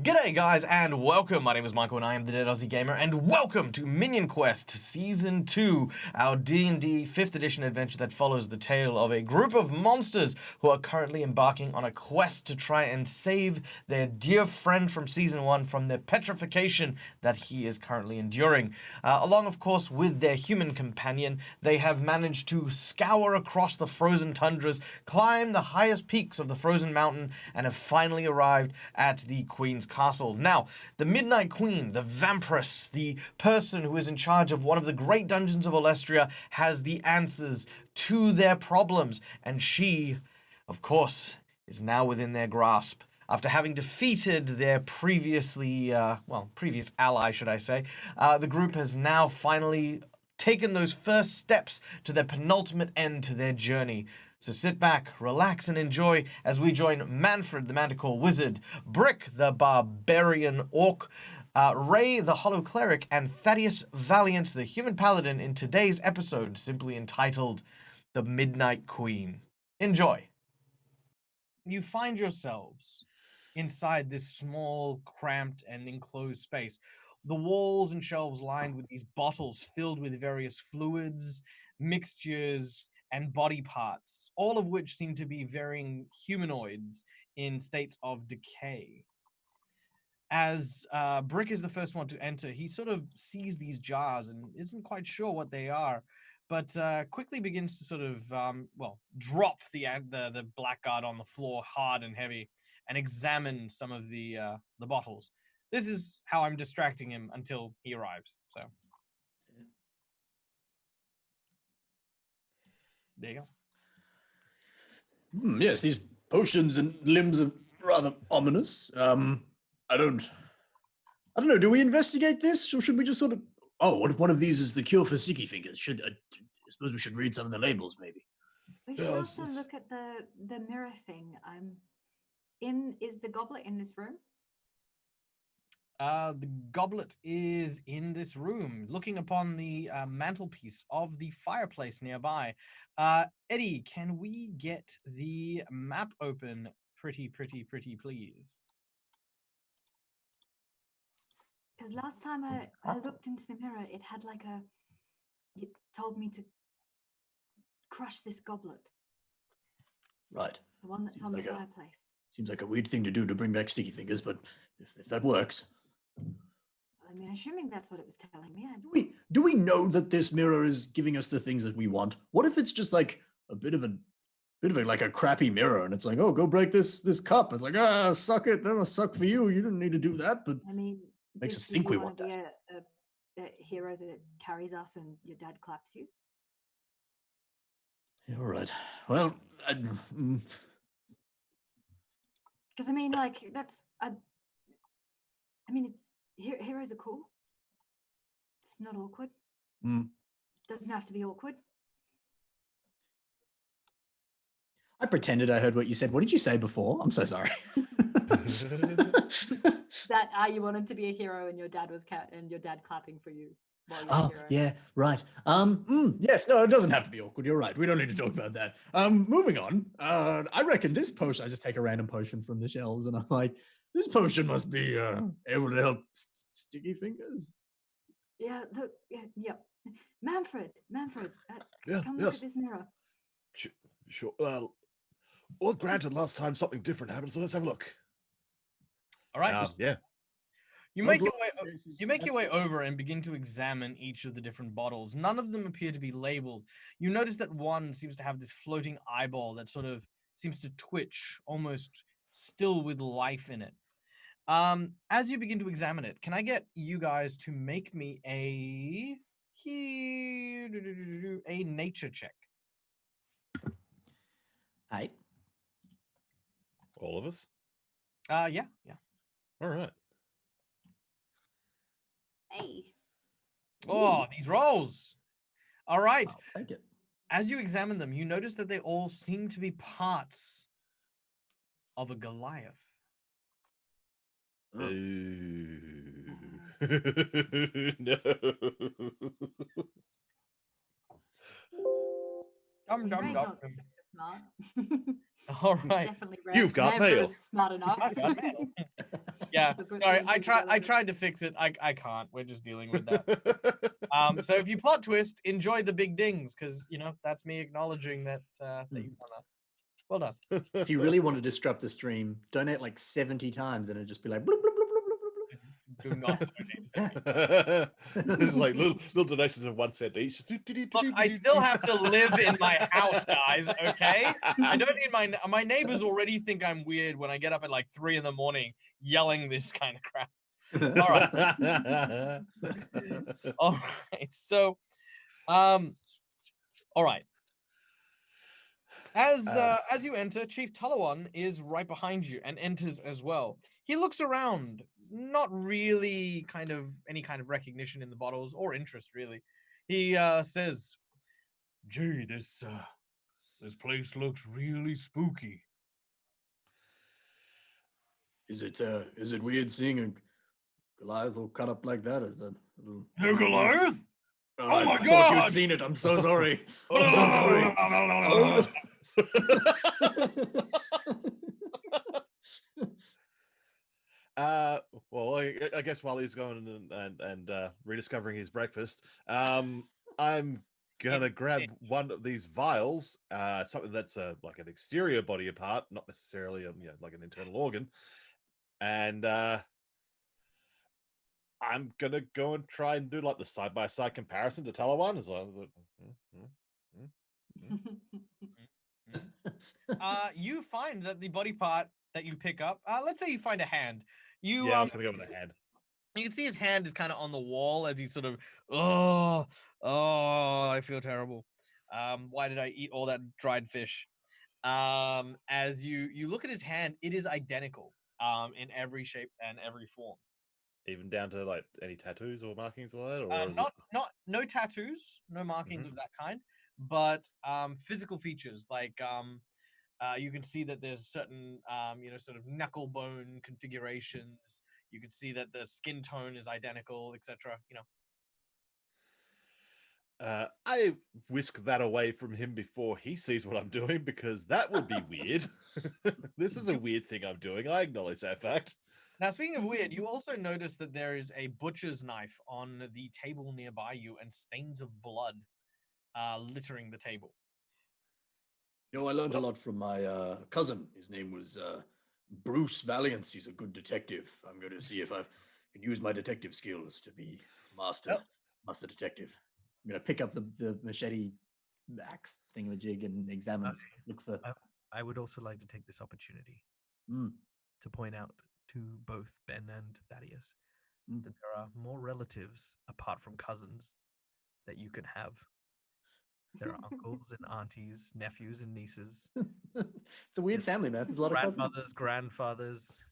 G'day guys and welcome, my name is Michael and I am the DeadAussieGamer and welcome to Minion Quest Season 2, our D&D 5th edition adventure that follows the tale of a group of monsters who are currently embarking on a quest to try and save their dear friend from Season 1 from the petrification that he is currently enduring. Along of course with their human companion, they have managed to scour across the frozen tundras, climb the highest peaks of the frozen mountain and have finally arrived at the Queen's Castle. Now, the Midnight Queen, the vampiress, the person who is in charge of one of the great dungeons of Olestria, has the answers to their problems, and she, of course, is now within their grasp. After having defeated their previous ally, should I say, the group has now finally taken those first steps to their penultimate end to their journey. So sit back, relax, and enjoy as we join Manfred, the Manticore Wizard, Brick, the Barbarian Orc, Ray, the Hollow Cleric, and Thaddius Valiance, the Human Paladin, in today's episode, simply entitled The Midnight Queen. Enjoy. You find yourselves inside this small, cramped, and enclosed space. The walls and shelves lined with these bottles filled with various fluids, mixtures, and body parts, all of which seem to be varying humanoids in states of decay. As Brick is the first one to enter, he sort of sees these jars and isn't quite sure what they are, but quickly begins to sort of, drop the blackguard on the floor hard and heavy and examine some of the bottles. This is how I'm distracting him until he arrives, so. There you go. Yes, these potions and limbs are rather ominous. I don't know. Do we investigate this, or should we just sort of? Oh, what if one of these is the cure for Stickyfingers? I suppose we should read some of the labels, maybe. We should also look at the mirror thing. Is the goblet in this room? The goblet is in this room, looking upon the mantelpiece of the fireplace nearby. Eddie, can we get the map open pretty, please? Because last time I looked into the mirror, it had it told me to crush this goblet. Right. The one that's on the fireplace. Seems like a weird thing to do to bring back Stickyfingers, but if that works. I mean, assuming that's what it was telling me. Do we know that this mirror is giving us the things that we want? What if it's just like a bit of a crappy mirror, and it's like, oh, go break this cup. It's like, suck it. That must suck for you. You didn't need to do that, but I mean, makes us think we want that. A hero that carries us, and your dad claps you. Yeah, all right. Well, because I mean, it's heroes are cool. It's not awkward. Doesn't have to be awkward. I pretended I heard what you said. What did you say before? I'm so sorry. That you wanted to be a hero, and your dad was clapping for you. Oh, yeah, right. Yes, no, it doesn't have to be awkward. You're right. We don't need to talk about that. Moving on. I reckon this potion. I just take a random potion from the shelves, and I'm like, this potion must be able to help Stickyfingers. Yeah. Yeah. Manfred. Come look at this mirror. Sure. Well, granted, last time something different happened, so let's have a look. All right. Yeah. You make your way over and begin to examine each of the different bottles. None of them appear to be labeled. You notice that one seems to have this floating eyeball that sort of seems to twitch, almost still with life in it. As you begin to examine it, can I get you guys to make me a nature check? Hey. All of us? Yeah. All right. Hey. Oh, these rolls. All right. I'll take it. As you examine them, you notice that they all seem to be parts of a Goliath. No. Dum. Smart. All right. Definitely You've got mail. Smart enough. I've got mail. Yeah, Because sorry, we I need tried. I to- tried to fix it. I can't. We're just dealing with that. So if you plot twist, enjoy the big dings, because that's me acknowledging that that you've done that. Well done. If you really want to disrupt the stream, donate like 70 times and it'll just be like bloop, bloop, bloop, bloop, bloop, bloop, bloop. Do not donate. This is like little donations of 1 cent each. Look, I still have to live in my house, guys. Okay, I don't need my neighbors already think I'm weird when I get up at like 3 in the morning yelling this kind of crap. All right. All right. So, all right. As you enter, Chief Taliwan is right behind you and enters as well. He looks around, not really any kind of recognition in the bottles or interest really. He says, "Gee, this place looks really spooky." Is it weird seeing a Goliath all cut up like that? Is that a little... The Goliath? Oh my I thought God! you'd seen it. I'm so sorry. I'm so sorry. Oh. Well, I guess while he's going and rediscovering his breakfast, I'm gonna grab one of these vials, something that's like an exterior body part, not necessarily like an internal organ, and I'm gonna go and try and do like the side-by-side comparison to Taliwan as well. You find that the body part that you pick up, let's say you find a hand. I was gonna go with the hand. You can see his hand is kind of on the wall as he's sort of, I feel terrible. Why did I eat all that dried fish? As you look at his hand, it is identical in every shape and every form. Even down to like any tattoos or markings or that, or is no tattoos, no markings of that kind, but physical features like you can see that there's certain sort of knuckle bone configurations. You can see that the skin tone is identical, etc. I whisk that away from him before he sees what I'm doing, because that would be weird. This is a weird thing I'm doing. I acknowledge that fact. Now, speaking of weird, you also notice that there is a butcher's knife on the table nearby you and stains of blood littering the table. I learned a lot from my cousin. His name was Bruce Valiance. He's a good detective. I'm going to see if I can use my detective skills to be master detective. I'm going to pick up the machete axe thingamajig and examine, look for... I would also like to take this opportunity to point out to both Ben and Thaddius that there are more relatives apart from cousins that you can have. There are uncles and aunties, nephews and nieces. It's a weird family, man. There's a lot of cousins. Grandfathers.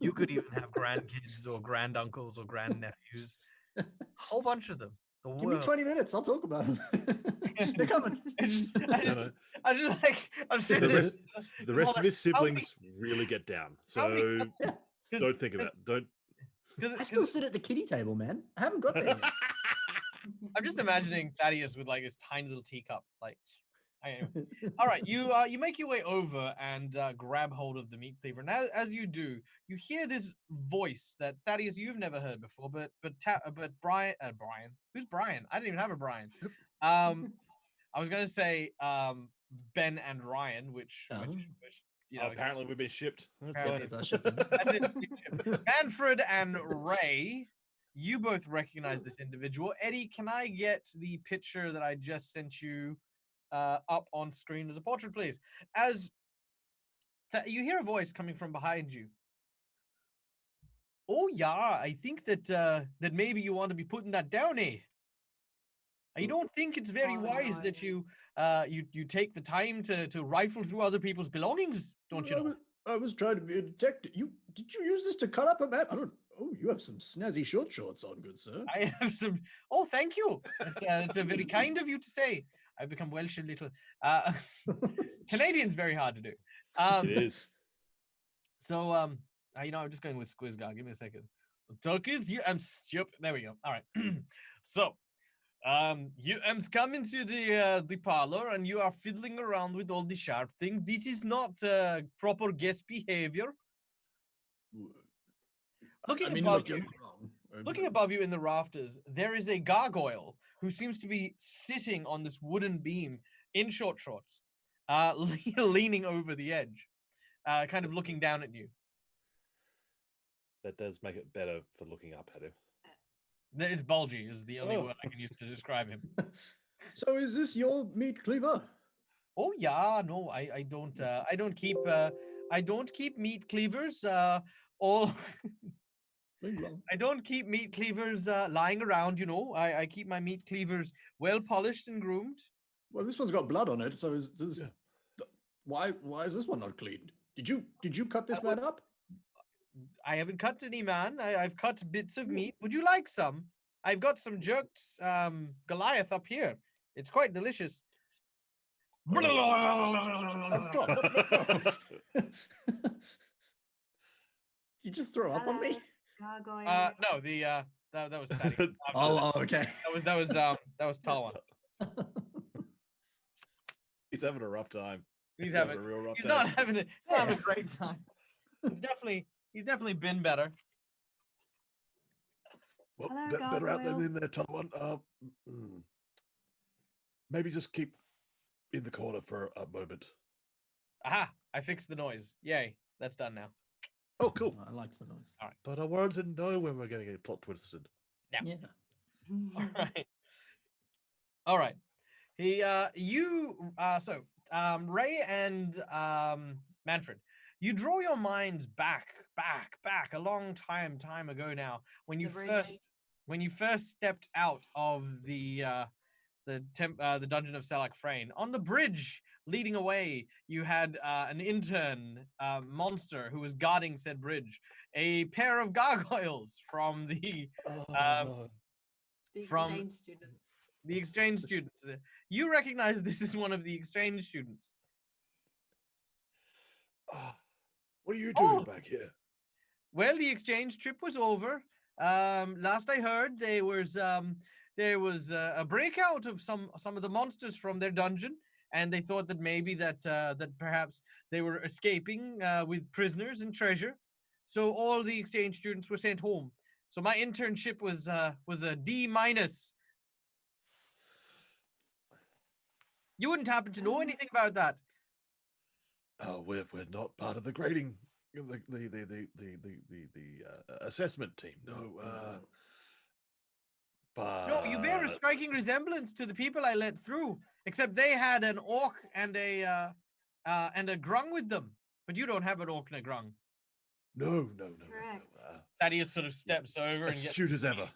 You could even have grandkids or granduncles or grandnephews. A whole bunch of them. Give me 20 minutes. I'll talk about them. They're coming. I'm sitting there. The rest of his siblings really get down. So don't think about it. Don't. I still sit at the kiddie table, man. I haven't got there yet. I'm just imagining Thaddius with like his tiny little teacup. Like, anyway. All right, you make your way over and grab hold of the meat cleaver. And as you do, you hear this voice that Thaddius you've never heard before. But Brian, who's Brian? I didn't even have a Brian. I was gonna say Ben and Ryan, which apparently we've been shipped. Manfred and Ray. You both recognize this individual. Eddie, can I get the picture that I just sent you up on screen as a portrait, please? As you hear a voice coming from behind you. Oh yeah, I think that maybe you want to be putting that down, eh? I don't think it's very wise that you take the time to rifle through other people's belongings, don't you know? I was trying to be a detective. Did you use this to cut up a man? I don't. Oh, you have some snazzy short shorts on, good sir. I have some. Oh, thank you. It's a very kind of you to say. I've become Welsh a little. Canadian's very hard to do. It is. So, I'm just going with Squizgar. Give me a second. Turkeys, you am stupid. There we go. All right. So, you come into the parlor and you are fiddling around with all the sharp thing. This is not proper guest behavior. Looking I mean, above look, you're you, not wrong. looking above you in the rafters, there is a gargoyle who seems to be sitting on this wooden beam in short shorts, leaning over the edge, kind of looking down at you. That does make it better for looking up at him. It's bulgy is the only Oh. word I can use to describe him. So is this your meat cleaver? Oh yeah, no, I don't keep meat cleavers. All Well, I don't keep meat cleavers lying around. You know, I keep my meat cleavers well polished and groomed. well, this one's got blood on it. So is this? Why is this one not cleaned? Did you cut this man up? I haven't cut any man. I've cut bits of meat. Would you like some? I've got some jerked Goliath up here. It's quite delicious. Oh, God. You just throw up on me? Gargoyle. No, that was Thaddius. Oh, okay. that was Taliwan. He's having a rough time. He's having a real rough he's day. not having a great time. He's definitely been better. Well, Hello, better out gargoyle. than in there, Taliwan. Maybe just keep in the corner for a moment. Aha! I fixed the noise. Yay! That's done now. Oh, cool. I like the noise. But I wanted to know when we're going to get plot twisted. Yeah. All right. Ray and Manfred, you draw your minds back a long time ago now when you first stepped out of the dungeon of Selak Frane. On the bridge leading away, you had an intern monster who was guarding said bridge. A pair of gargoyles from the Exchange students. the exchange students. You recognize this is one of the exchange students. What are you doing back here? Well, the exchange trip was over. Last I heard, there was a breakout of some of the monsters from their dungeon, and they thought that maybe that perhaps they were escaping with prisoners and treasure. So all the exchange students were sent home. So my internship was a D-. You wouldn't happen to know anything about that? Oh, we're not part of the grading, the assessment team. No, but No, you bear a striking resemblance to the people I let through, except they had an orc and a grung with them, but you don't have an orc and a grung. No. Correct. Thaddius sort of steps over and Astute as ever.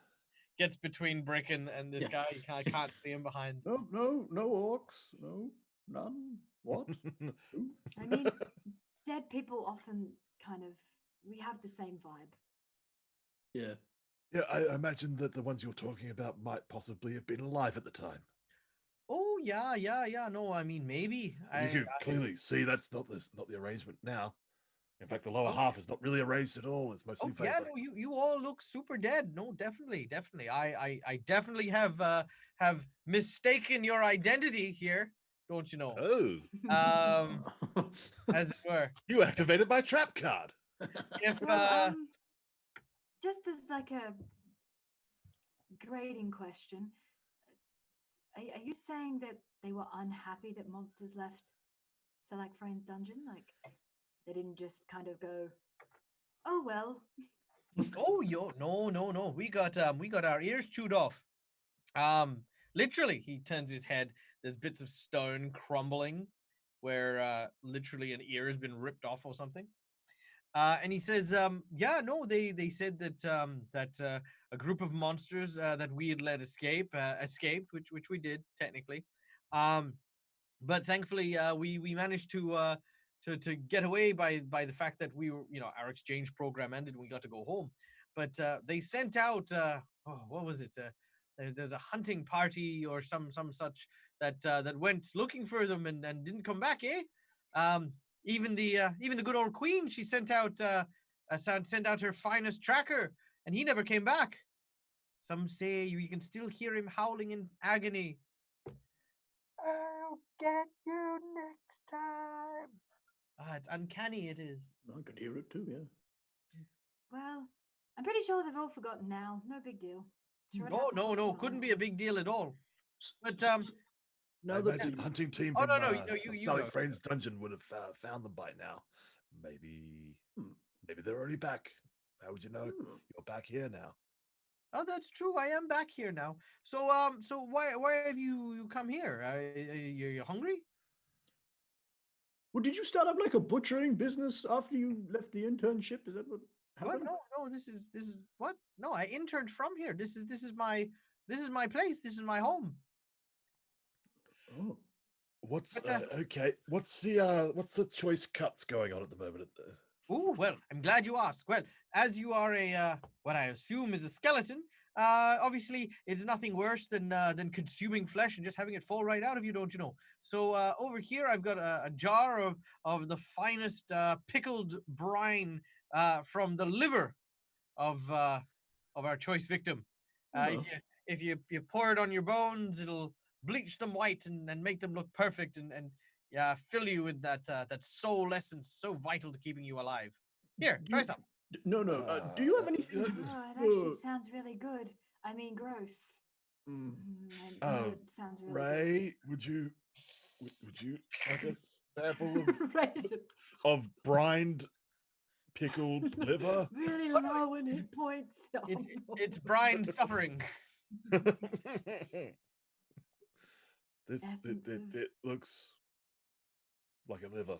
gets between Brick and this guy. You can't see him behind. No orcs. No, none. What? I mean, dead people often we have the same vibe. Yeah. Yeah, I imagine that the ones you're talking about might possibly have been alive at the time. Oh yeah. No, I mean maybe. You can clearly see that's not the arrangement now. In fact, the lower half is not really arranged at all. It's mostly Oh yeah, no, you all look super dead. No, definitely. I definitely have mistaken your identity here, don't you know? Oh, As it were. you activated my trap card. If So, just as like a grading question, are you saying that they were unhappy that monsters left Selak Frane's dungeon? Like, they didn't just kind of go, oh well. no. We got our ears chewed off. Literally, he turns his head. There's bits of stone crumbling where literally an ear has been ripped off or something. And he says, yeah, no, they said that a group of monsters that we had let escaped, which we did technically. But thankfully, we managed to get away by the fact that we were, our exchange program ended and we got to go home. But they sent out, what was it? There's a hunting party or some such that went looking for them and didn't come back, eh? Even the good old queen, she sent out her finest tracker, and he never came back. Some say you can still hear him howling in agony. I'll get you next time. It's uncanny, it is. I could hear it too, yeah. Well, I'm pretty sure they've all forgotten now. No big deal. Sure it No, happened no, once in no. a Couldn't while. be a big deal at all. But I Now that imagine hunting team Oh, from no, you Selak go. Frane's dungeon would have found them by now. Maybe they're already back. How would you know? You're back here now. Oh, that's true. I am back here now. So so why have you come here? You hungry? Well, did you start up like a butchering business after you left the internship? Is that what What? happened? No. This is what? No, I interned from here. This is my place. This is my home. Oh. What's But, okay? What's the choice cuts going on at the moment? Oh, well, I'm glad you asked. Well, as you are a what I assume is a skeleton, obviously it's nothing worse than consuming flesh and just having it fall right out of you, don't you know? So over here I've got a jar of the finest pickled brine from the liver of our choice victim. Oh. If you pour it on your bones, it'll bleach them white and make them look perfect and yeah, fill you with that soul essence so vital to keeping you alive. Here, try some. No. Do you have anything? Oh, it actually sounds really good. I mean, gross. Mm. I know it sounds really Ray, would you like a sample good. Right. of brined pickled liver? Really low in hit points. It's brine suffering. It looks like a liver.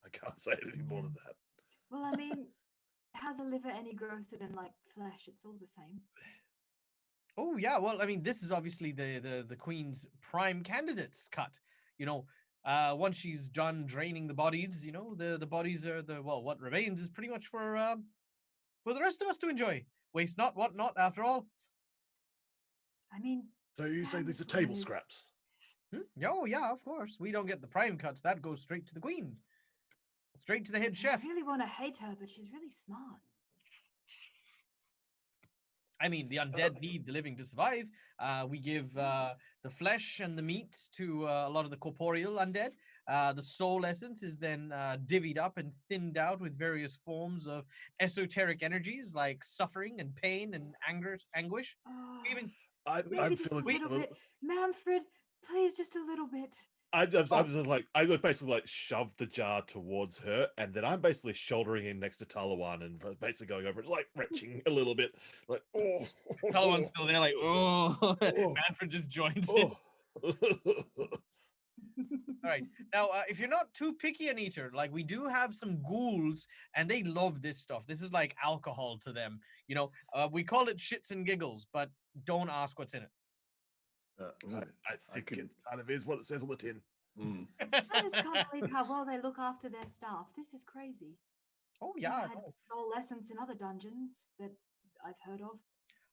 I can't say anything more than that. Well, I mean, how's a liver any grosser than like flesh? It's all the same. Oh yeah, well, I mean, this is obviously the queen's prime candidates cut. You know, once she's done draining the bodies, you know, the bodies are what remains is pretty much for the rest of us to enjoy. Waste not, want not, after all. I mean, So you say these are Thaddius table is- scraps? Oh yeah, of course. We don't get the prime cuts. That goes straight to the queen. Straight to the head chef. I really want to hate her, but she's really smart. I mean, the undead need the living to survive. We give the flesh and the meat to a lot of the corporeal undead. The soul essence is then divvied up and thinned out with various forms of esoteric energies like suffering and pain and anger, anguish. Oh, Even maybe I'm just feeling a little bit. Manfred, please, just a little bit. I just like I basically like shoved the jar towards her, and then I'm basically shouldering in next to Taliwan and basically going over it, like retching a little bit, like oh. Taliwan's still there, like oh. Oh. Manfred just joins in. Oh. All right. Now, if you're not too picky an eater, like we do have some ghouls, and they love this stuff. This is like alcohol to them. You know, we call it shits and giggles, but don't ask what's in it. I think it kind of is what it says on the tin. I just can't believe how well they look after their staff. This is crazy. Oh I've yeah. had soul essence in other dungeons that I've heard of.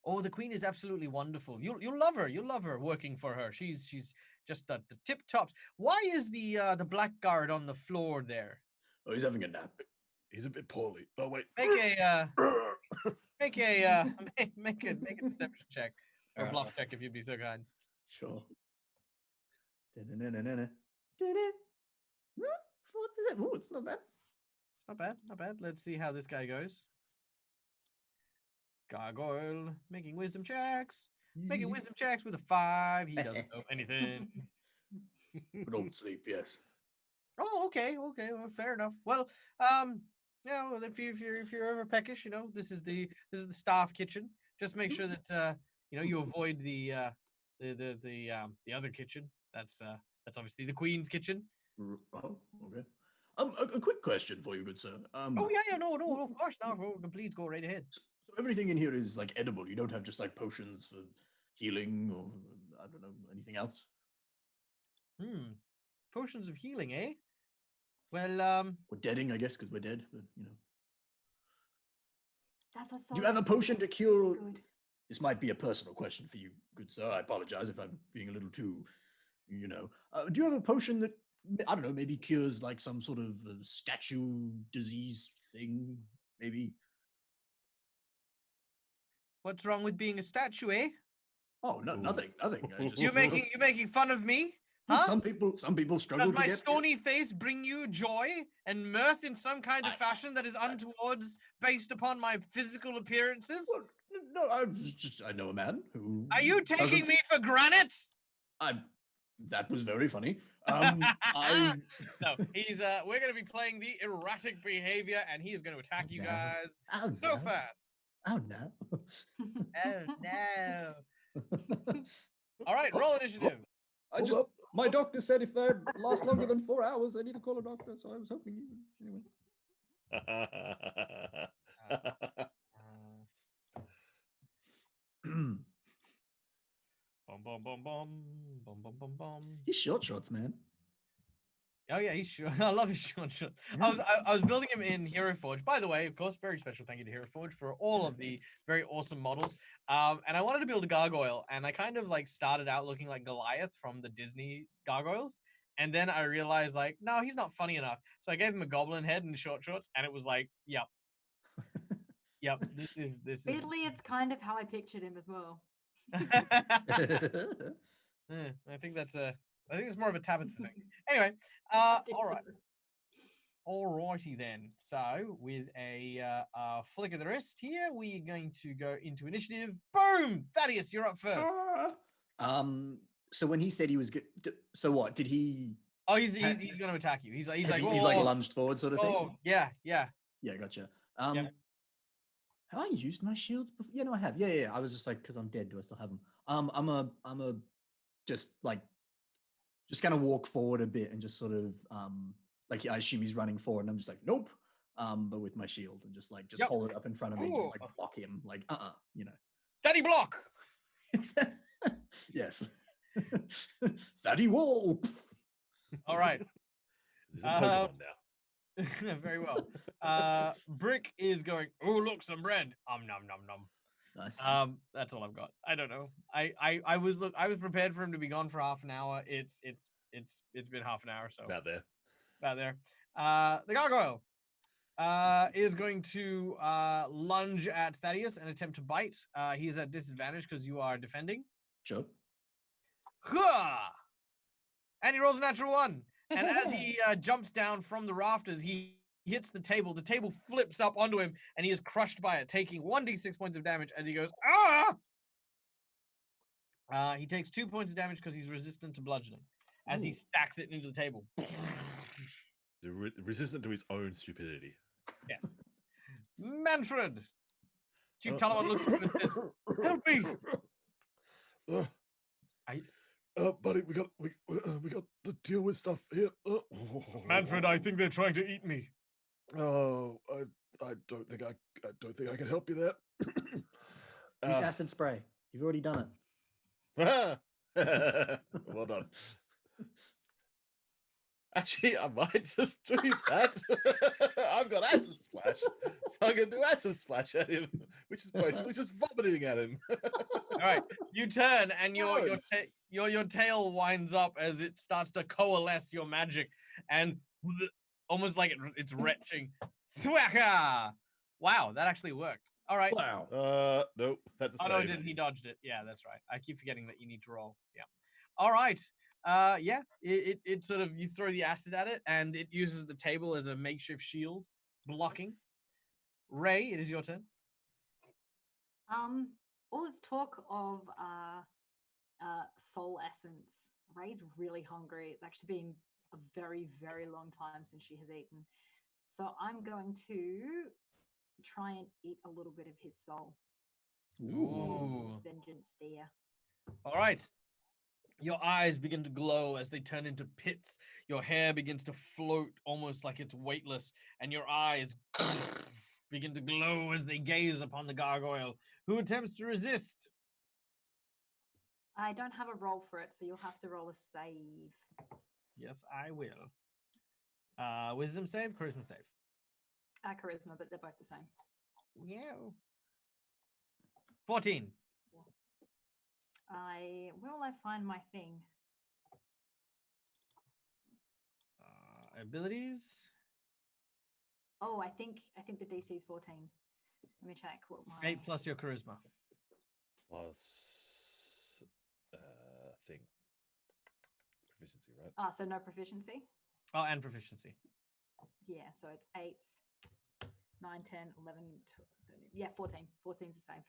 Oh, the queen is absolutely wonderful. You'll love her. You'll love her working for her. She's just the tip tops. Why is the blackguard on the floor there? Oh, he's having a nap. He's a bit poorly. Oh wait. Make a deception check or bluff check if you'd be so kind. Sure. Oh, it's not bad. It's not bad. Not bad. Let's see how this guy goes. Gargoyle making wisdom checks. Making wisdom checks with a 5. He doesn't know anything. But don't sleep, yes. Oh, okay. Well, fair enough. Well, yeah. Well, if you're ever peckish, you know, this is the staff kitchen. Just make sure that you avoid the other kitchen. That's obviously the queen's kitchen. Oh, okay. A quick question for you, good sir. Oh yeah, no, of course. No, please go right ahead. So everything in here is like edible. You don't have just like potions for healing or I don't know anything else. Potions of healing, eh? Well, Or deading, I guess, because we're dead. But you know. That's a Do you have a potion to cure? Good. This might be a personal question for you, good sir. I apologize if I'm being a little too, you know. Do you have a potion that I don't know, maybe cures like some sort of statue disease thing, maybe? what's wrong with being a statue, eh? Oh, no, nothing. I just, You making fun of me? Huh? Some people struggle Does to my get. stony face bring you joy and mirth in some kind of fashion that is untowards based upon my physical appearances? Well, no, I know a man who. Are you taking me for granite? That was very funny. No, he's we're gonna be playing the erratic behavior, and he is gonna attack you guys so fast. Oh no. Oh no. All right, roll initiative. My doctor said if I last longer than 4 hours, I need to call a doctor. So I was hoping you. Anyway. Bum, bum, bum, bum, bum, bum, bum, bum. He's short shorts, man. Oh yeah, he's short. I love his short shorts. I was building him in Hero Forge. By the way, of course, very special thank you to Hero Forge for all of the very awesome models. And I wanted to build a gargoyle, and I kind of like started out looking like Goliath from the Disney gargoyles. And then I realized like, no, he's not funny enough. So I gave him a goblin head and short shorts, and it was like, yep. Yep, this is Weirdly, it's kind of how I pictured him as well. I think it's more of a Tabatha thing. Anyway, all right. Alrighty then. So with a flick of the wrist here, we're going to go into initiative. Boom! Thaddius, you're up first. So when he said he was good, so what did he? Oh, he's going to attack you. He's like lunged forward sort of thing. Oh, yeah. Yeah, gotcha. Yeah. Have I used my shields before? Yeah, no, I have. Yeah. I was just like, because I'm dead, do I still have them? I'm just gonna walk forward a bit and just sort of like I assume he's running forward, and I'm just like, nope. But with my shield and just hold it up in front of me, just like block him, like Daddy block. Yes. Thaddy wall. All right. He's in Pokemon now. Very well. Brick is going, oh, look, some bread. Nom nom nom. Nice. That's all I've got. I don't know. I was prepared for him to be gone for half an hour. It's been half an hour, so About there. The gargoyle is going to lunge at Thaddius and attempt to bite. He is at disadvantage because you are defending. Sure. And he rolls a natural 1. And as he jumps down from the rafters, he hits the table. The table flips up onto him, and he is crushed by it, taking 1d6 points of damage as he goes, ah! He takes 2 points of damage because he's resistant to bludgeoning as he stacks it into the table. Resistant to his own stupidity. Yes. Manfred! Chief Taliwan looks at you and says, help me! Buddy, we got to deal with stuff here. Manfred, I think they're trying to eat me. Oh, I don't think I can help you there. Use acid spray. You've already done it. Well done. Actually, I might just do that. I've got acid splash, so I'm gonna do acid splash at him, which is basically just vomiting at him. All right, you turn and your tail winds up as it starts to coalesce your magic, and almost like it's retching. Thwacka! Wow, that actually worked. All right. Wow. Nope, that's a save. Oh no, it didn't. He dodged it. Yeah, that's right. I keep forgetting that you need to roll. Yeah. All right. Yeah, it sort of, you throw the acid at it and it uses the table as a makeshift shield, blocking. Ray, it is your turn. All this talk of soul essence. Ray's really hungry. It's actually been a very, very long time since she has eaten. So I'm going to try and eat a little bit of his soul. Ooh. Vengeance dear. All right. Your eyes begin to glow as they turn into pits. Your hair begins to float almost like it's weightless, and your eyes begin to glow as they gaze upon the gargoyle, who attempts to resist. I don't have a roll for it, so you'll have to roll a save. Yes, I will. Wisdom save, charisma save. Charisma, but they're both the same. Yeah. 14. Where will I find my thing? Abilities. Oh, I think the DC is 14. Let me check what my 8 plus your charisma. Plus thing. proficiency, right? Ah, so no proficiency? Oh, and proficiency. Yeah, so it's 8, 9, 10, 11, 12, 13. Yeah, 14. 14's a save.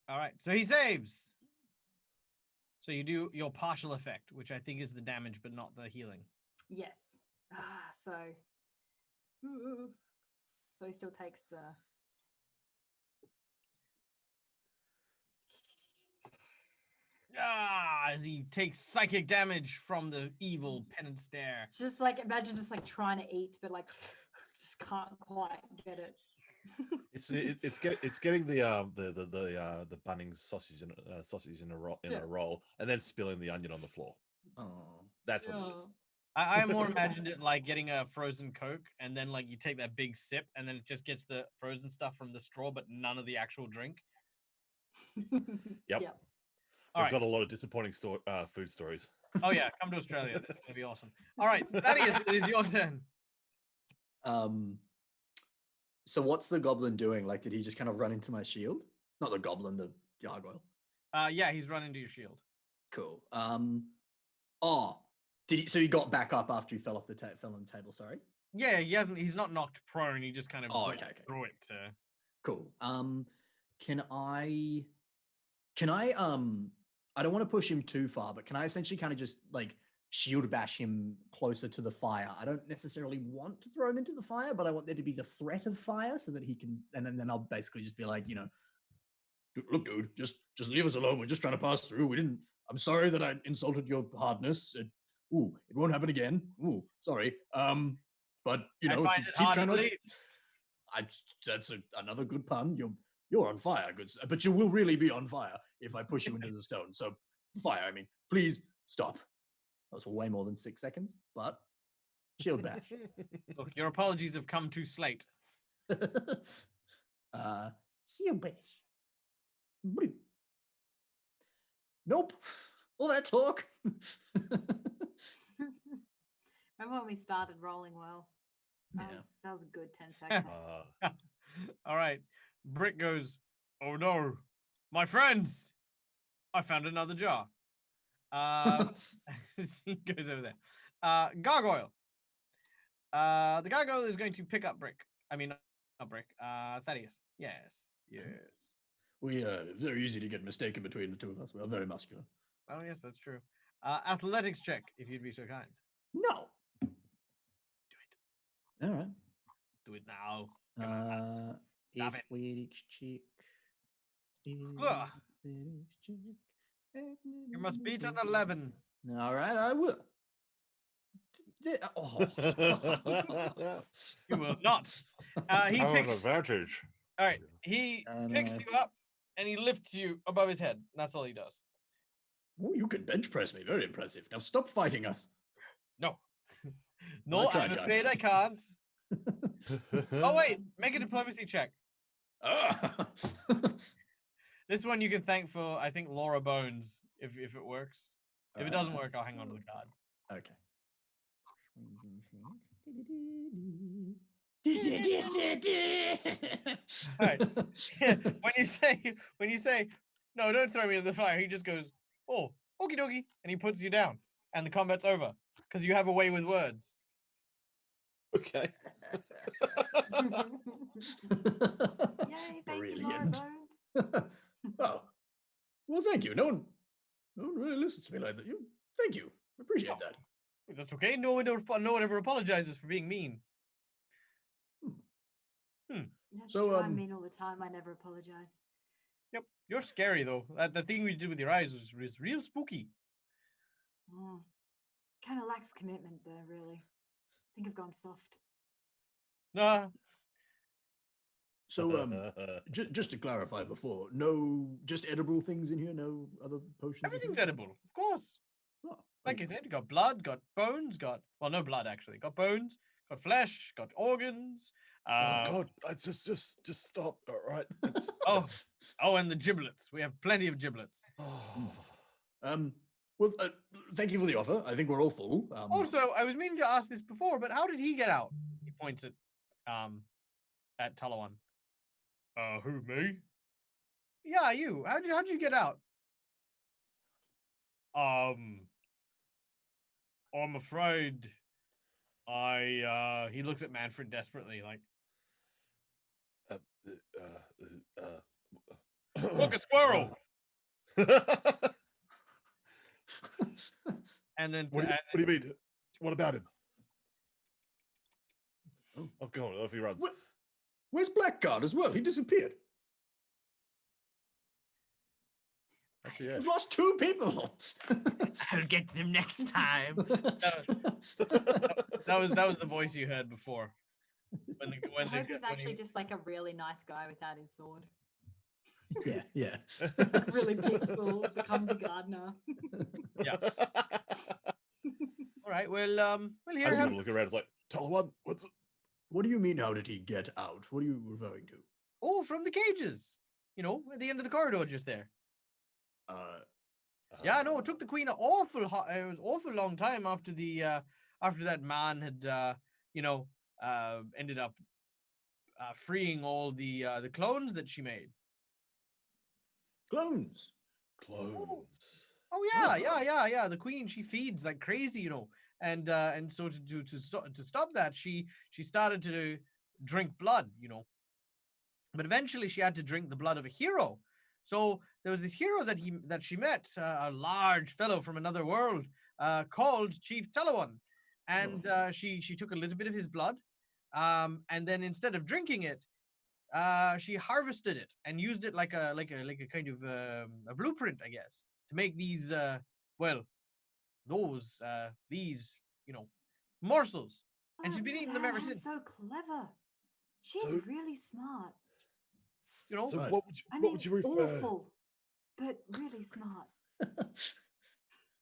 All right, so he saves. So you do your partial effect, which I think is the damage, but not the healing. Yes. So he still takes the As he takes psychic damage from the evil penance stare. just like imagine just like trying to eat, but like just can't quite get it. It's getting the Bunnings sausage in a roll, and then spilling the onion on the floor. Oh, That's what it is. I more imagined it like getting a frozen Coke, and then like you take that big sip, and then it just gets the frozen stuff from the straw, but none of the actual drink. Yep. All We've right. got a lot of disappointing food stories. Oh yeah, come to Australia. This is gonna be awesome. All right, Thaddius, it is your turn. So what's the goblin doing? Like, did he just kind of run into my shield? Not the goblin, the gargoyle. Yeah, he's running to your shield. Cool. Did he? So he got back up after he fell off the fell on the table. Sorry. Yeah, he's not knocked prone. He just kind of went through it. Cool. Can I? I don't want to push him too far, but can I essentially kind of just like shield bash him closer to the fire? I don't necessarily want to throw him into the fire, but I want there to be the threat of fire so that he can. And then I'll basically just be like, look, dude, just leave us alone. We're just trying to pass through. We didn't. I'm sorry that I insulted your hardness. It won't happen again. Sorry. But if you keep trying to, that's another good pun. You're on fire, but you will really be on fire if I push you into the stone. So fire. I mean, please stop. That was way more than 6 seconds, but shield bash. Look, your apologies have come too late. Shield bash. Nope. All that talk. Remember when we started rolling well? That was a good 10 seconds. All right. Brick goes, oh no, my friends, I found another jar. He goes over there. Gargoyle. The gargoyle is going to pick up Brick. I mean, not Brick. Thaddius. Yes. We very easy to get mistaken between the two of us. We are very muscular. Oh yes, that's true. Athletics check, if you'd be so kind. No. Do it. All right. Do it now. Come on. Athletics check. You must beat an 11. All right, I will. You will not. He have picks an advantage. All right, he picks you up and he lifts you above his head. That's all he does. Oh, you can bench press me. Very impressive. Now stop fighting us. No. No, I'm afraid I can't. Oh, wait. Make a diplomacy check. This one you can thank for, I think, Laura Bones, if it works. If it doesn't work, I'll hang on to the card. Okay. All right. When you say, no, don't throw me in the fire, he just goes, oh, okie dokie, and he puts you down, and the combat's over because you have a way with words. Okay. Yay, thank you, Laura Bones. Oh, well, thank you. No one really listens to me like that. Thank you. I appreciate that. That's okay. No one ever apologizes for being mean. That's So, true. I mean all the time. I never apologize. Yep. You're scary, though. The thing we did with your eyes was real spooky. Kind of lacks commitment, though, really. I think I've gone soft. So, just to clarify before, no, just edible things in here, no other potions? Everything's edible, of course. Oh, like I said, you got blood, got bones, well, no blood actually. Got bones, got flesh, got organs. Oh God! Just stop. All right. Oh, and the giblets. We have plenty of giblets. Well, thank you for the offer. I think we're all full. Also, I was meaning to ask this before, but how did he get out? He points at Taliwan. Who, me? Yeah, you. How'd you get out? I'm afraid he looks at Manfred desperately, like, look, a squirrel. And then What do you mean? What about him? Oh, go on. Off he runs. Where's Blackguard as well? He disappeared. Actually, yeah. We've lost 2 people. I'll get them next time. That was the voice you heard before. I hope he's actually just like a really nice guy without his sword. Yeah. Really peaceful, becomes a gardener. Yeah. All right. Well, I here. just want to look around. It's like, Taliwan, what's... What do you mean, how did he get out? What are you referring to? Oh, from the cages. You know, at the end of the corridor just there. Yeah, no, it took the queen it was awful long time after after that man had ended up freeing all the clones that she made. Clones. Oh yeah. The queen, she feeds like crazy, you know, and so to stop that, she started to drink blood, you know, but eventually she had to drink the blood of a hero. So there was this hero that she met, a large fellow from another world, called Chief Taliwan, and she took a little bit of his blood, and then instead of drinking it, she harvested it and used it like a kind of a blueprint, I guess, to make these these, you know, morsels. And she's been eating them ever since. So clever. She's really smart. You know, So Right. what I would you refer? awful, but really smart.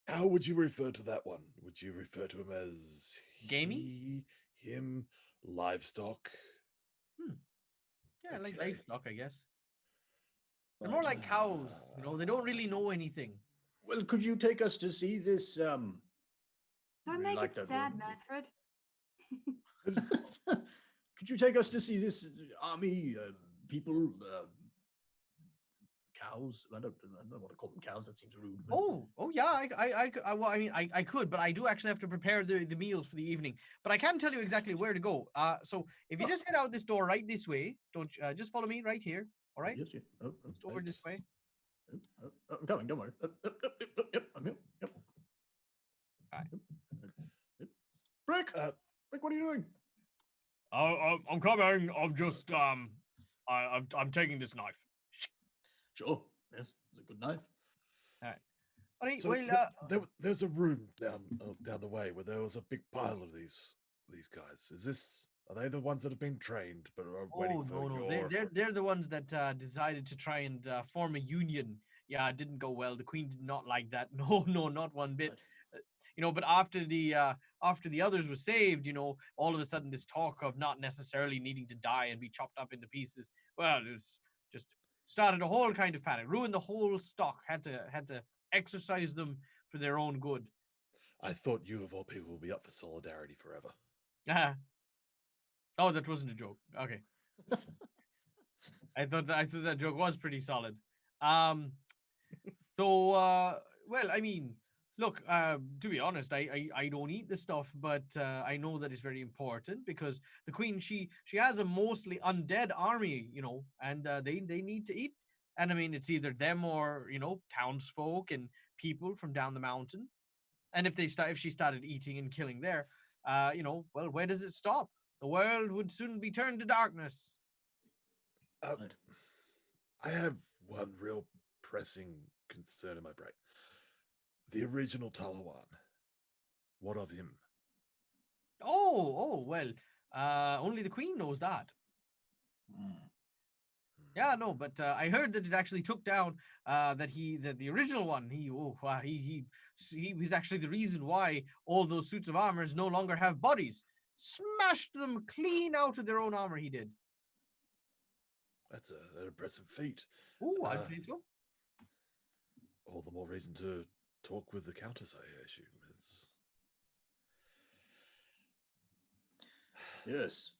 How would you refer to that one? Would you refer to him as Gamey? he, him, livestock? Yeah, like Okay. livestock, I guess. They're more like cows, you know, they don't really know anything. Well, could you take us to see this? Don't really make like it that sad, one. Manfred. Could you take us to see this army, people, cows? I don't want to call them cows. That seems rude. But... Oh yeah, I could, but I do actually have to prepare the meals for the evening. But I can tell you exactly where to go. So if you just head out this door right this way, don't just follow me right here. All right, Yes, yes. just over this way. I'm coming. Don't worry. Yep, I'm here. Yep. All right. Brick, what are you doing? I'm coming. I've just I'm taking this knife. Sure. Yes, it's a good knife. All right. So there's a room down the way where there was a big pile of these guys. Are they the ones that have been trained but are waiting for your... They're the ones that decided to try and form a union. Yeah, it didn't go well. The queen did not like that. No, not one bit. You know, but after the others were saved, you know, all of a sudden this talk of not necessarily needing to die and be chopped up into pieces, well, it's just started a whole kind of panic, ruined the whole stock, had to exercise them for their own good. I thought you of all people would be up for solidarity forever. Oh, that wasn't a joke. Okay. I thought that joke was pretty solid. Well, I mean, look, to be honest, I don't eat this stuff, but I know that it's very important because the queen, she has a mostly undead army, you know, and they need to eat. And I mean, it's either them or, you know, townsfolk and people from down the mountain. And if she started eating and killing there, you know, well, where does it stop? The world would soon be turned to darkness. I have one real pressing concern in my brain. The original Taliwan. What of him? Oh, well, only the queen knows that. Yeah, no, but I heard that it actually took down that the original one, he's actually the reason why all those suits of armor no longer have bodies. Smashed them clean out of their own armor, he did. That's an impressive feat. Oh, I'd say so. All the more reason to talk with the Countess, I assume. Yes.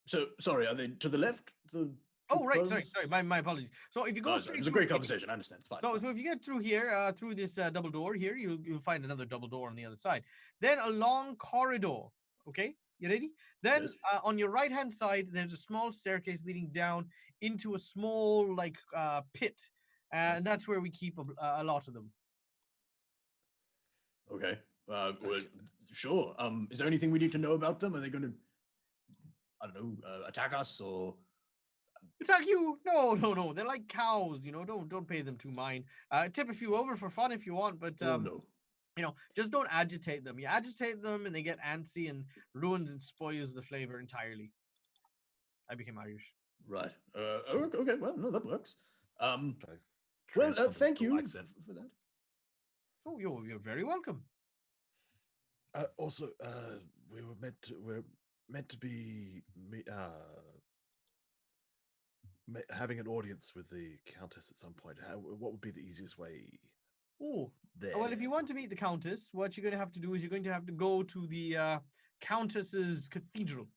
So sorry, are they to the left? Oh, right. Sorry. My apologies. So if you go It straight was a through great here- conversation. I understand. It's fine. So if you get through here, through this double door here, you'll find another double door on the other side. Then a long corridor. Okay, you ready? Then Yes. on your right hand side, there's a small staircase leading down into a small pit, and that's where we keep a lot of them. Okay. Well, sure. Is there anything we need to know about them? Are they going to, I don't know, attack us or? Attack you? No. They're like cows, Don't pay them too mind. Tip a few over for fun if you want, but No. Just don't agitate them. You agitate them and they get antsy and ruins and spoils the flavor entirely. I became Irish. Right. Okay. Well, no, that works. Well, Transfer thank the you accent. for that. Oh, you're very welcome. Also, we're meant to be having an audience with the Countess at some point. What would be the easiest way? Oh, There. well, if you want to meet the Countess, what you're going to have to do is you're going to have to go to the Countess's cathedral.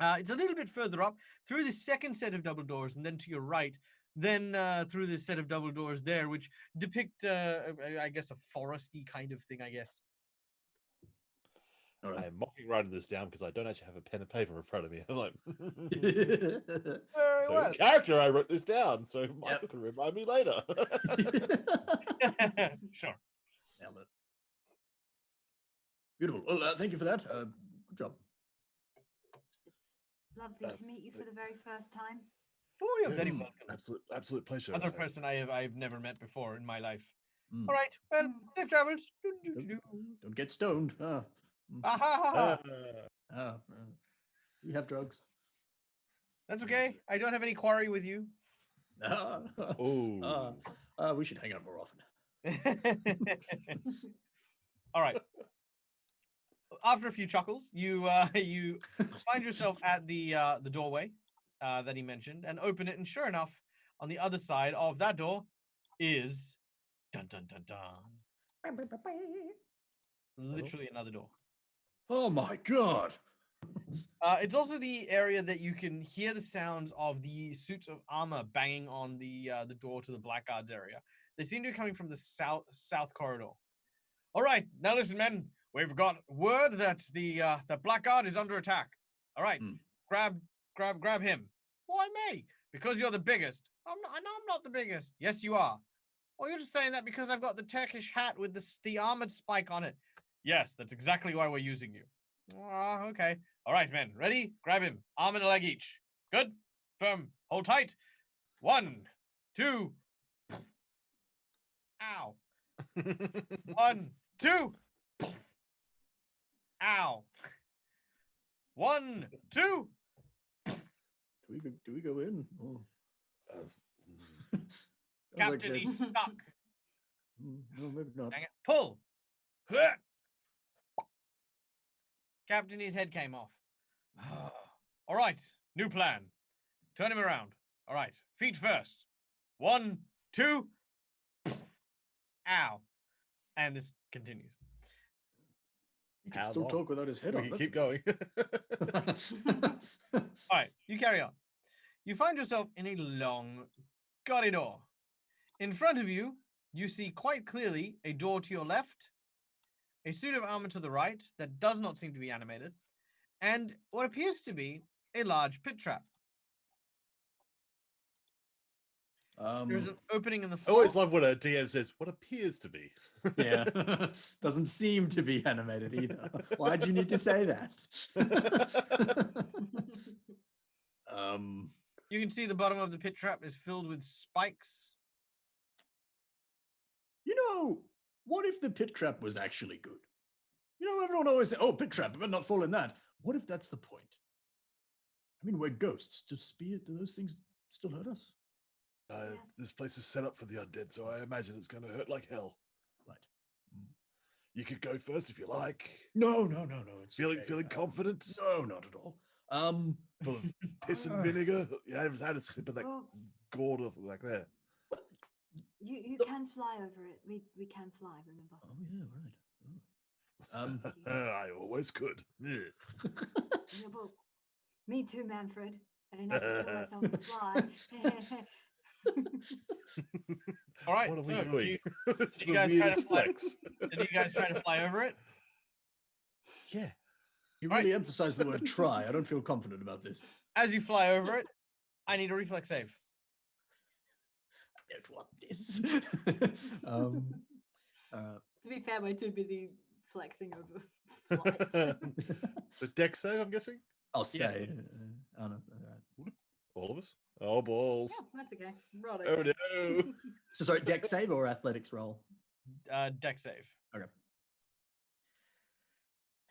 It's a little bit further up, through the second set of double doors, and then to your right, then through this set of double doors there, which depict, I guess, a foresty kind of thing, I guess. All right. I'm mocking writing this down because I don't actually have a pen and paper in front of me. I'm like, Very so well. in character, I wrote this down, so Michael can remind me later. Sure. Nailed it. Beautiful. Well, thank you for that. Good job. It's lovely to meet you for the very first time. Oh, you're very welcome. Absolute pleasure. Other person I've never met before in my life. Mm. All right. Well, safe travels. Don't get stoned. We have drugs. That's okay. I don't have any quarry with you. Oh. We should hang out more often. All right. After a few chuckles, you find yourself at the doorway that he mentioned and open it, and sure enough, on the other side of that door is dun dun dun dun. Literally another door. Oh my god! It's also the area that you can hear the sounds of the suits of armor banging on the door to the Blackguards area. They seem to be coming from the south corridor. All right, now listen, men. We've got word that the Blackguard is under attack. All right, grab him. Why me? Because you're the biggest. I know I'm not the biggest. Yes, you are. Well, you're just saying that because I've got the Turkish hat with the armored spike on it. Yes, that's exactly why we're using you. Okay. All right, men. Ready? Grab him. Arm and a leg each. Good. Firm. Hold tight. 1, 2. Ow. 1, 2. Ow. 1, 2. Do we go in? Oh. Captain, he's stuck. No, maybe not. Dang it. Pull. Captain, his head came off. All right. New plan. Turn him around. All right. Feet first. 1, 2. Ow. And this continues. He can still talk without his head on. We can keep going. All right, you carry on. You find yourself in a long corridor. In front of you, you see quite clearly a door to your left, a suit of armor to the right that does not seem to be animated, and what appears to be a large pit trap. There's an opening in the I floor. always love when a DM says, what appears to be. Yeah. Doesn't seem to be animated either. Why'd you need to say that? You can see the bottom of the pit trap is filled with spikes. You know, what if the pit trap was actually good? You know, everyone always say, oh, pit trap, I better not fall in that. What if that's the point? I mean, we're ghosts. Do those things still hurt us? Yes. This place is set up for the undead, so I imagine it's going to hurt like hell. Right. You could go first if you like. No. It's Feeling okay. confident? No, not at all. Full of piss and vinegar? Yeah, I've had a sip of that Oh, gourd of like there. you can fly over it. We can fly, remember? Oh, yeah, right. I always could. Yeah. Yeah, well, me too, Manfred. I didn't have to kill myself to fly. All right. What are we so doing? This did is you the guys try to weirdest fly? flex. Did you guys try to fly over it? Yeah. You All right. really emphasize the word try. I don't feel confident about this. As you fly over it, I need a reflex save. I don't want this. To be fair, we're too busy flexing over flight. The deck save, I'm guessing? I'll say. Oh, no, All of us? Oh, balls. Yeah, that's okay. Right, Oh, okay. no. So sorry, deck save or athletics roll? Deck save. Okay.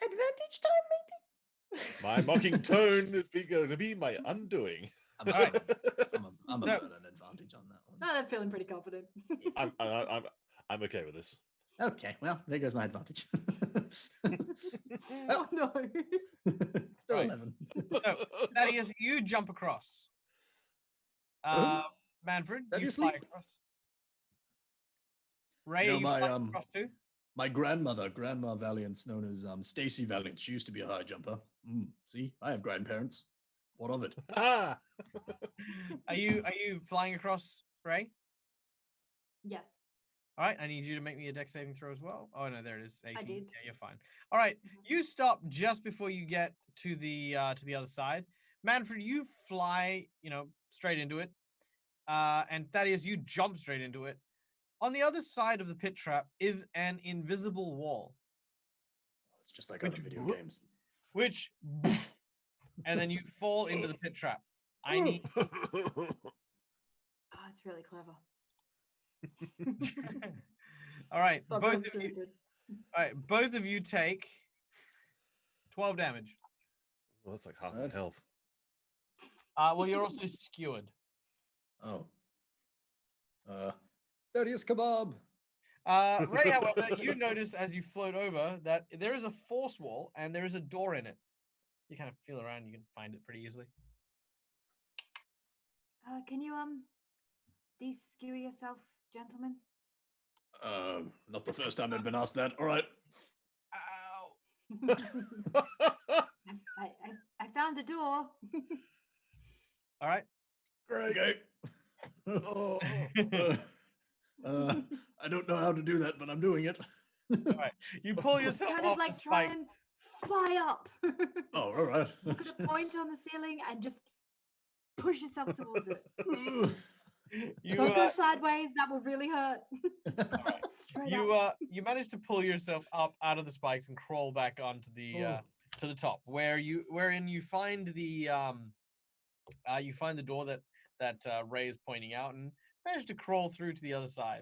Advantage time, maybe. My mocking tone is going to be my undoing. I'm, All right. I'm about an advantage on that one. I'm feeling pretty confident. I'm okay with this. Okay, well, there goes my advantage. Oh no. Still Right. 11. So, Thaddius, you jump across. Manfred, you Thaddius fly leap? across. Ray, You know, you my, fly across too? My grandmother, Grandma Valiance, known as Stacy Valiance, she used to be a high jumper. See, I have grandparents. What of it? Ah! Are you flying across, Ray? Yes. All right, I need you to make me a deck saving throw as well. Oh no, there it is. 18. I did. Yeah, you're fine. All right, you stop just before you get to the other side. Manfred, you fly, straight into it. And Thaddius, you jump straight into it. On the other side of the pit trap is an invisible wall, It's just like other video games. which, and then you fall into the pit trap. I need. Oh, it's really clever. All right, That both sounds of really you. good. All right, both of you take 12 damage. Well, that's like half my Right. health. Well, you're also skewered. Oh. Thaddius Kebab. Ray, however, you notice as you float over that there is a force wall and there is a door in it. You kind of feel around, you can find it pretty easily. Can you de-skewer yourself, gentlemen? Not the first time I've been asked that. All right. Ow! I found a door. All right. Great. Okay. Oh. I don't know how to do that, but I'm doing it. All right. You pull yourself Kind off of like the try spike. and fly up. Oh, all right. Put a point on the ceiling and just push yourself towards it. You Don't go sideways. That will really hurt. Straight up. you manage to pull yourself up out of the spikes and crawl back onto the to the top, wherein you find the door that Ray is pointing out, and manage to crawl through to the other side.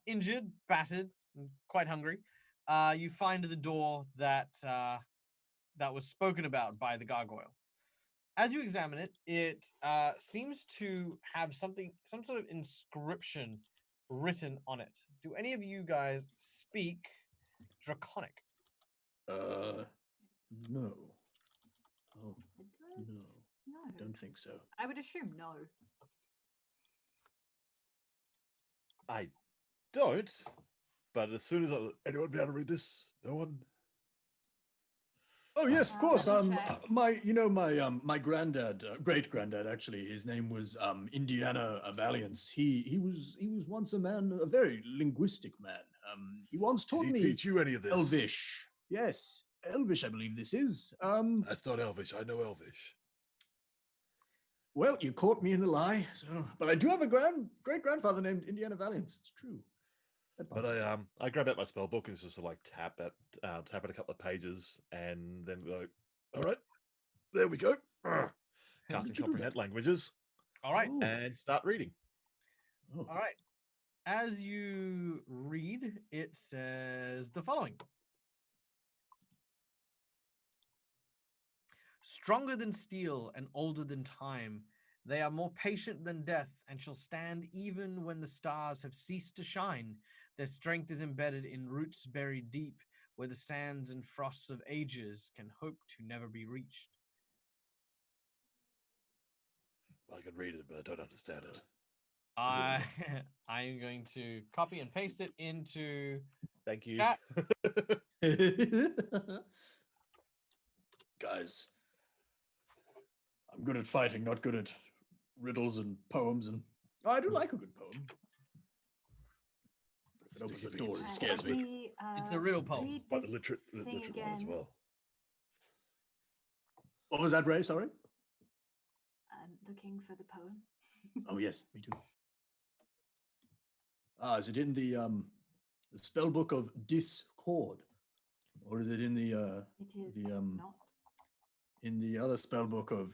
Injured, battered, and quite hungry, you find the door that was spoken about by the gargoyle. As you examine it, it seems to have some sort of inscription written on it. Do any of you guys speak Draconic? No. Oh, I no. No. I don't think so. I would assume no. I don't, but as soon as anyone be able to read this? No one? Oh yes, of course. let me check. My granddad, great granddad, actually, his name was Indiana Valiance. He was once a very linguistic man. He once taught Did he me teach you any of this? Elvish. Yes, Elvish, I believe this is. That's not Elvish. I know Elvish. Well, you caught me in a lie. So, but I do have a great grandfather named Indiana Valiance. It's true. But I grab out my spell book and just sort of like tap at a couple of pages, and then go, all right, there we go. Cast and comprehend languages. All right. And start reading. Oh. All right. As you read, it says the following. Stronger than steel and older than time, they are more patient than death and shall stand even when the stars have ceased to shine. Their strength is embedded in roots buried deep, where the sands and frosts of ages can hope to never be reached. I can read it, but I don't understand it. I am going to copy and paste it into Thank you. chat. Guys, I'm good at fighting, not good at riddles and poems. And I do like a good poem. But if it opens the door, it scares me. It's a riddle poem. Read But this the thing literate one as again. well. What was that, Ray? Sorry. I'm looking for the poem. Oh yes, me too. Is it in the spell book of Discord, or is it in the It is not. in the other spell book of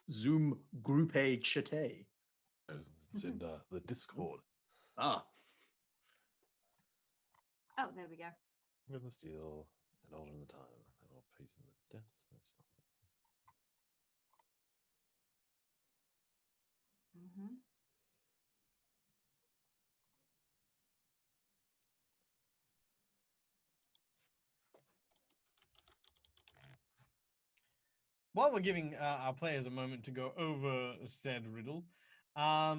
Zoom Groupe Chate? It's in the Discord. Ah, Oh, there we go. With the steel and older in the time, and all peace in the death. Mm-hmm. While we're giving our players a moment to go over said riddle, I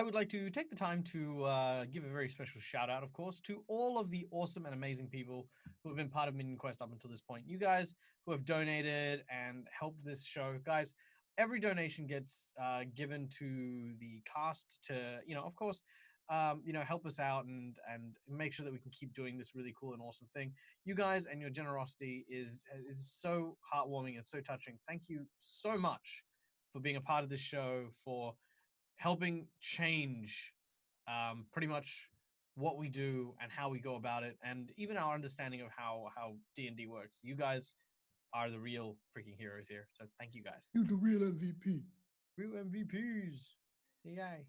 would like to take the time to give a very special shout out, of course, to all of the awesome and amazing people who have been part of Minion Quest up until this point. You guys who have donated and helped this show, guys. Every donation gets given to the cast to, of course, help us out and make sure that we can keep doing this really cool and awesome thing. You guys and your generosity is so heartwarming and so touching. Thank you so much for being a part of this show, for helping change pretty much what we do and how we go about it, and even our understanding of how D&D works. You guys are the real freaking heroes here. So thank you guys. you're the real MVP. Real MVPs. Yay.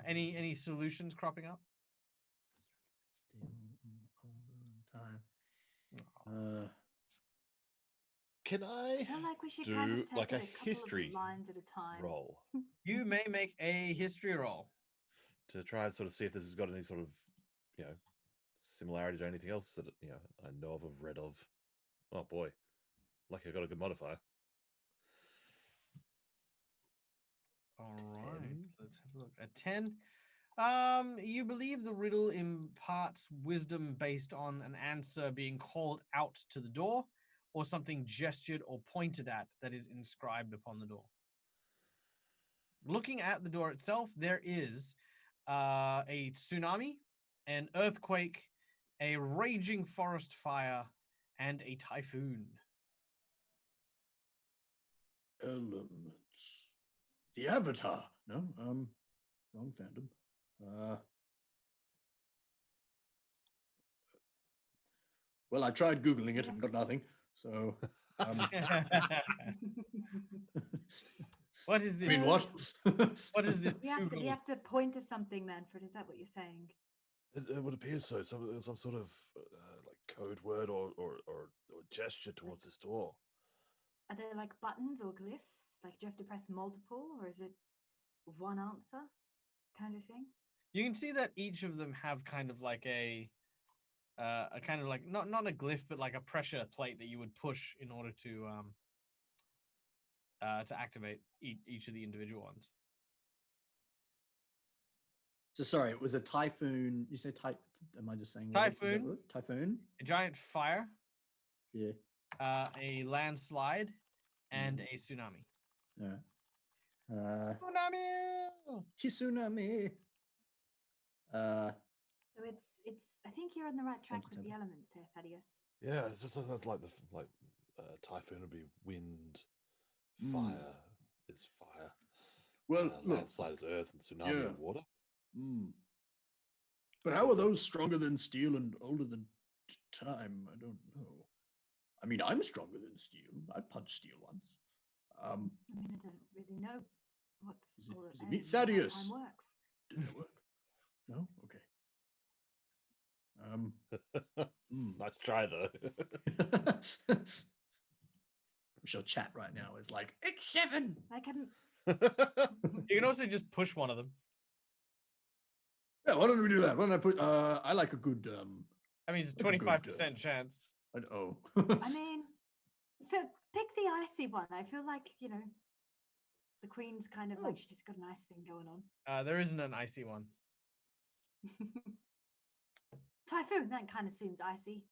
Any solutions cropping up? Still all the time. Can I I feel like we should do kind of take like it a couple history of lines at a time. roll You may make a history roll. to try and sort of see if this has got any sort of, similarity to anything else that I know of, read of? Oh boy, lucky I got a good modifier. All right, 10. let's have a look. A 10. You believe the riddle imparts wisdom based on an answer being called out to the door, or something gestured or pointed at that is inscribed upon the door. Looking at the door itself, there is a tsunami, an earthquake, a raging forest fire, and a typhoon. Elements. The Avatar. No, wrong fandom. Well, I tried Googling it and got nothing. So, What is this? I mean, what? What is this? We have to point to something, Manfred. Is that what you're saying? It would appear so. Some sort of like code word or gesture towards this door. Are there like buttons or glyphs? Like, do you have to press multiple, or is it one answer kind of thing? You can see that each of them have kind of like a kind of like not a glyph, but like a pressure plate that you would push in order to activate each of the individual ones. So sorry, it was a typhoon. You say am I just saying Typhoon. Typhoon. A giant fire, Yeah. a landslide, and a tsunami. Yeah. Tsunami! Tsunami. So it's. I think you're on the right track Thank you, with the Toby. elements here, Thaddius. Yeah, it's just like typhoon would be wind, fire is fire. Well, look. Landslide is earth, and tsunami Yeah. is water. But how are those stronger than steel and older than time? I don't know. I mean, I'm stronger than steel. I've punched steel once. I mean, I don't really know what's Is it- all is it any me? of how Thaddius? time works. Did that work? No? Okay. Nice try though. I'm sure chat right now is like, it's 7. I can. You can also just push one of them. Yeah, why don't we do that? Why don't I put I like a good I mean, it's a Like a good, 25% chance. oh. I mean, pick the icy one. I feel like the queen's kind of like she's just got a nice thing going on. There isn't an icy one. Typhoon, that kind of seems icy.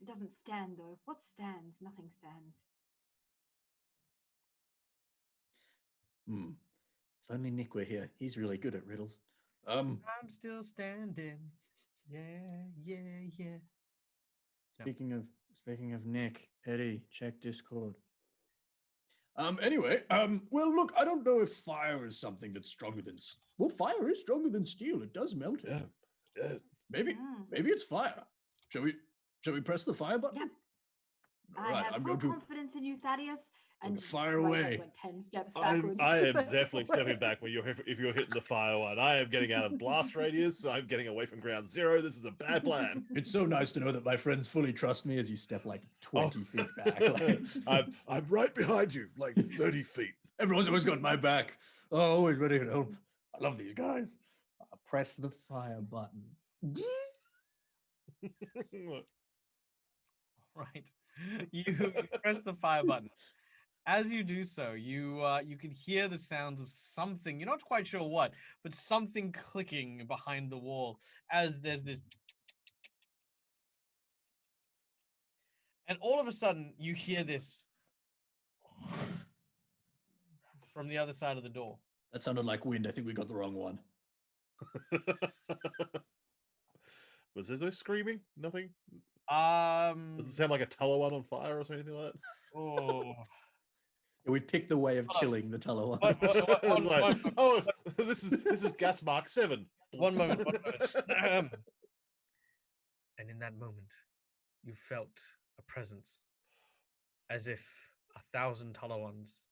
It doesn't stand, though. What stands? Nothing stands. If only Nick were here. He's really good at riddles. I'm still standing. Yeah, yeah, yeah. Speaking of Nick, Eddie, check Discord. Anyway, well, look, I don't know if fire is something that's stronger than. Well, fire is stronger than steel. It does melt it. Yeah. Maybe it's fire. Shall we press the fire button? Yep. All right, I have full confidence in you, Thaddius. And fire right, away. like 10 steps I backwards. am definitely stepping back when if you're hitting the fire one. I am getting out of blast radius. I'm getting away from ground zero. This is a bad plan. It's so nice to know that my friends fully trust me as you step like 20 feet back. Like, I'm right behind you, like 30 feet. everyone's always got my back. Oh, always ready to help. I love these guys. Press the fire button. Right. You press the fire button. As you do so, you can hear the sounds of something. You're not quite sure what, but something clicking behind the wall as there's this. And all of a sudden, you hear this from the other side of the door. That sounded like wind. I think we got the wrong one. Was there no screaming? Nothing? Does it Um. sound like a Taliwan on fire or anything like that? Oh. We picked the way of killing the Taliwan. One Like, moment. oh, this is gas mark 7. One moment. And in that moment, you felt a presence, as if 1,000 Talawans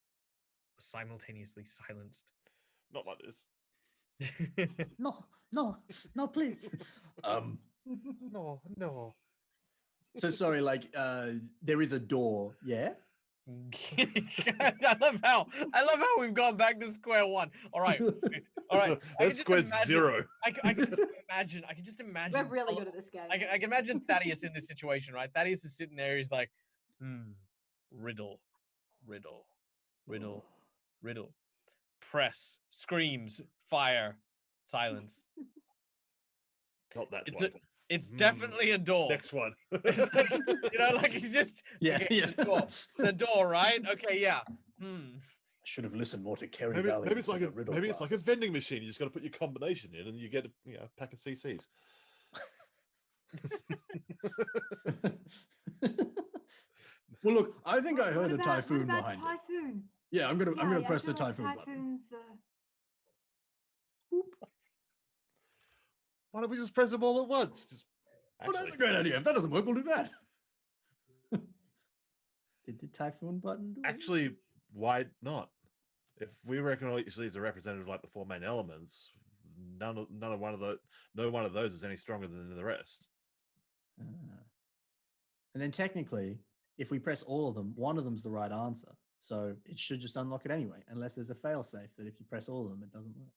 were simultaneously silenced. Not like this. No, please. No. So sorry, like there is a door, yeah? I love how we've gone back to square one. All right. That's square 0. I can just imagine. We're really good at this game. I can imagine Thaddius in this situation, right? Thaddius is sitting there. He's like, riddle. Press, screams, fire, silence. Not that It's one. It's definitely a door. Next one. It's like, like he's just Yeah. The door, right? Okay, yeah. I should have listened more to Kerry Maybe Valiance. it's like it's like a vending machine. You just got to put your combination in, and you get a pack of CCs. Well, look, I think I What heard a about- typhoon what about behind it. Typhoon? Yeah, I'm gonna Yeah, press I the feel like typhoon button. Typhoon's the... Why don't we just press them all at once? Just Well, that's a great idea. If that doesn't work, we'll do that. Did the typhoon button do it? actually, why not? If we reckon each is a representative like the 4 main elements, no one of those is any stronger than the rest. And then technically, if we press all of them, one of them's the right answer. So it should just unlock it anyway, unless there's a failsafe that if you press all of them, it doesn't work.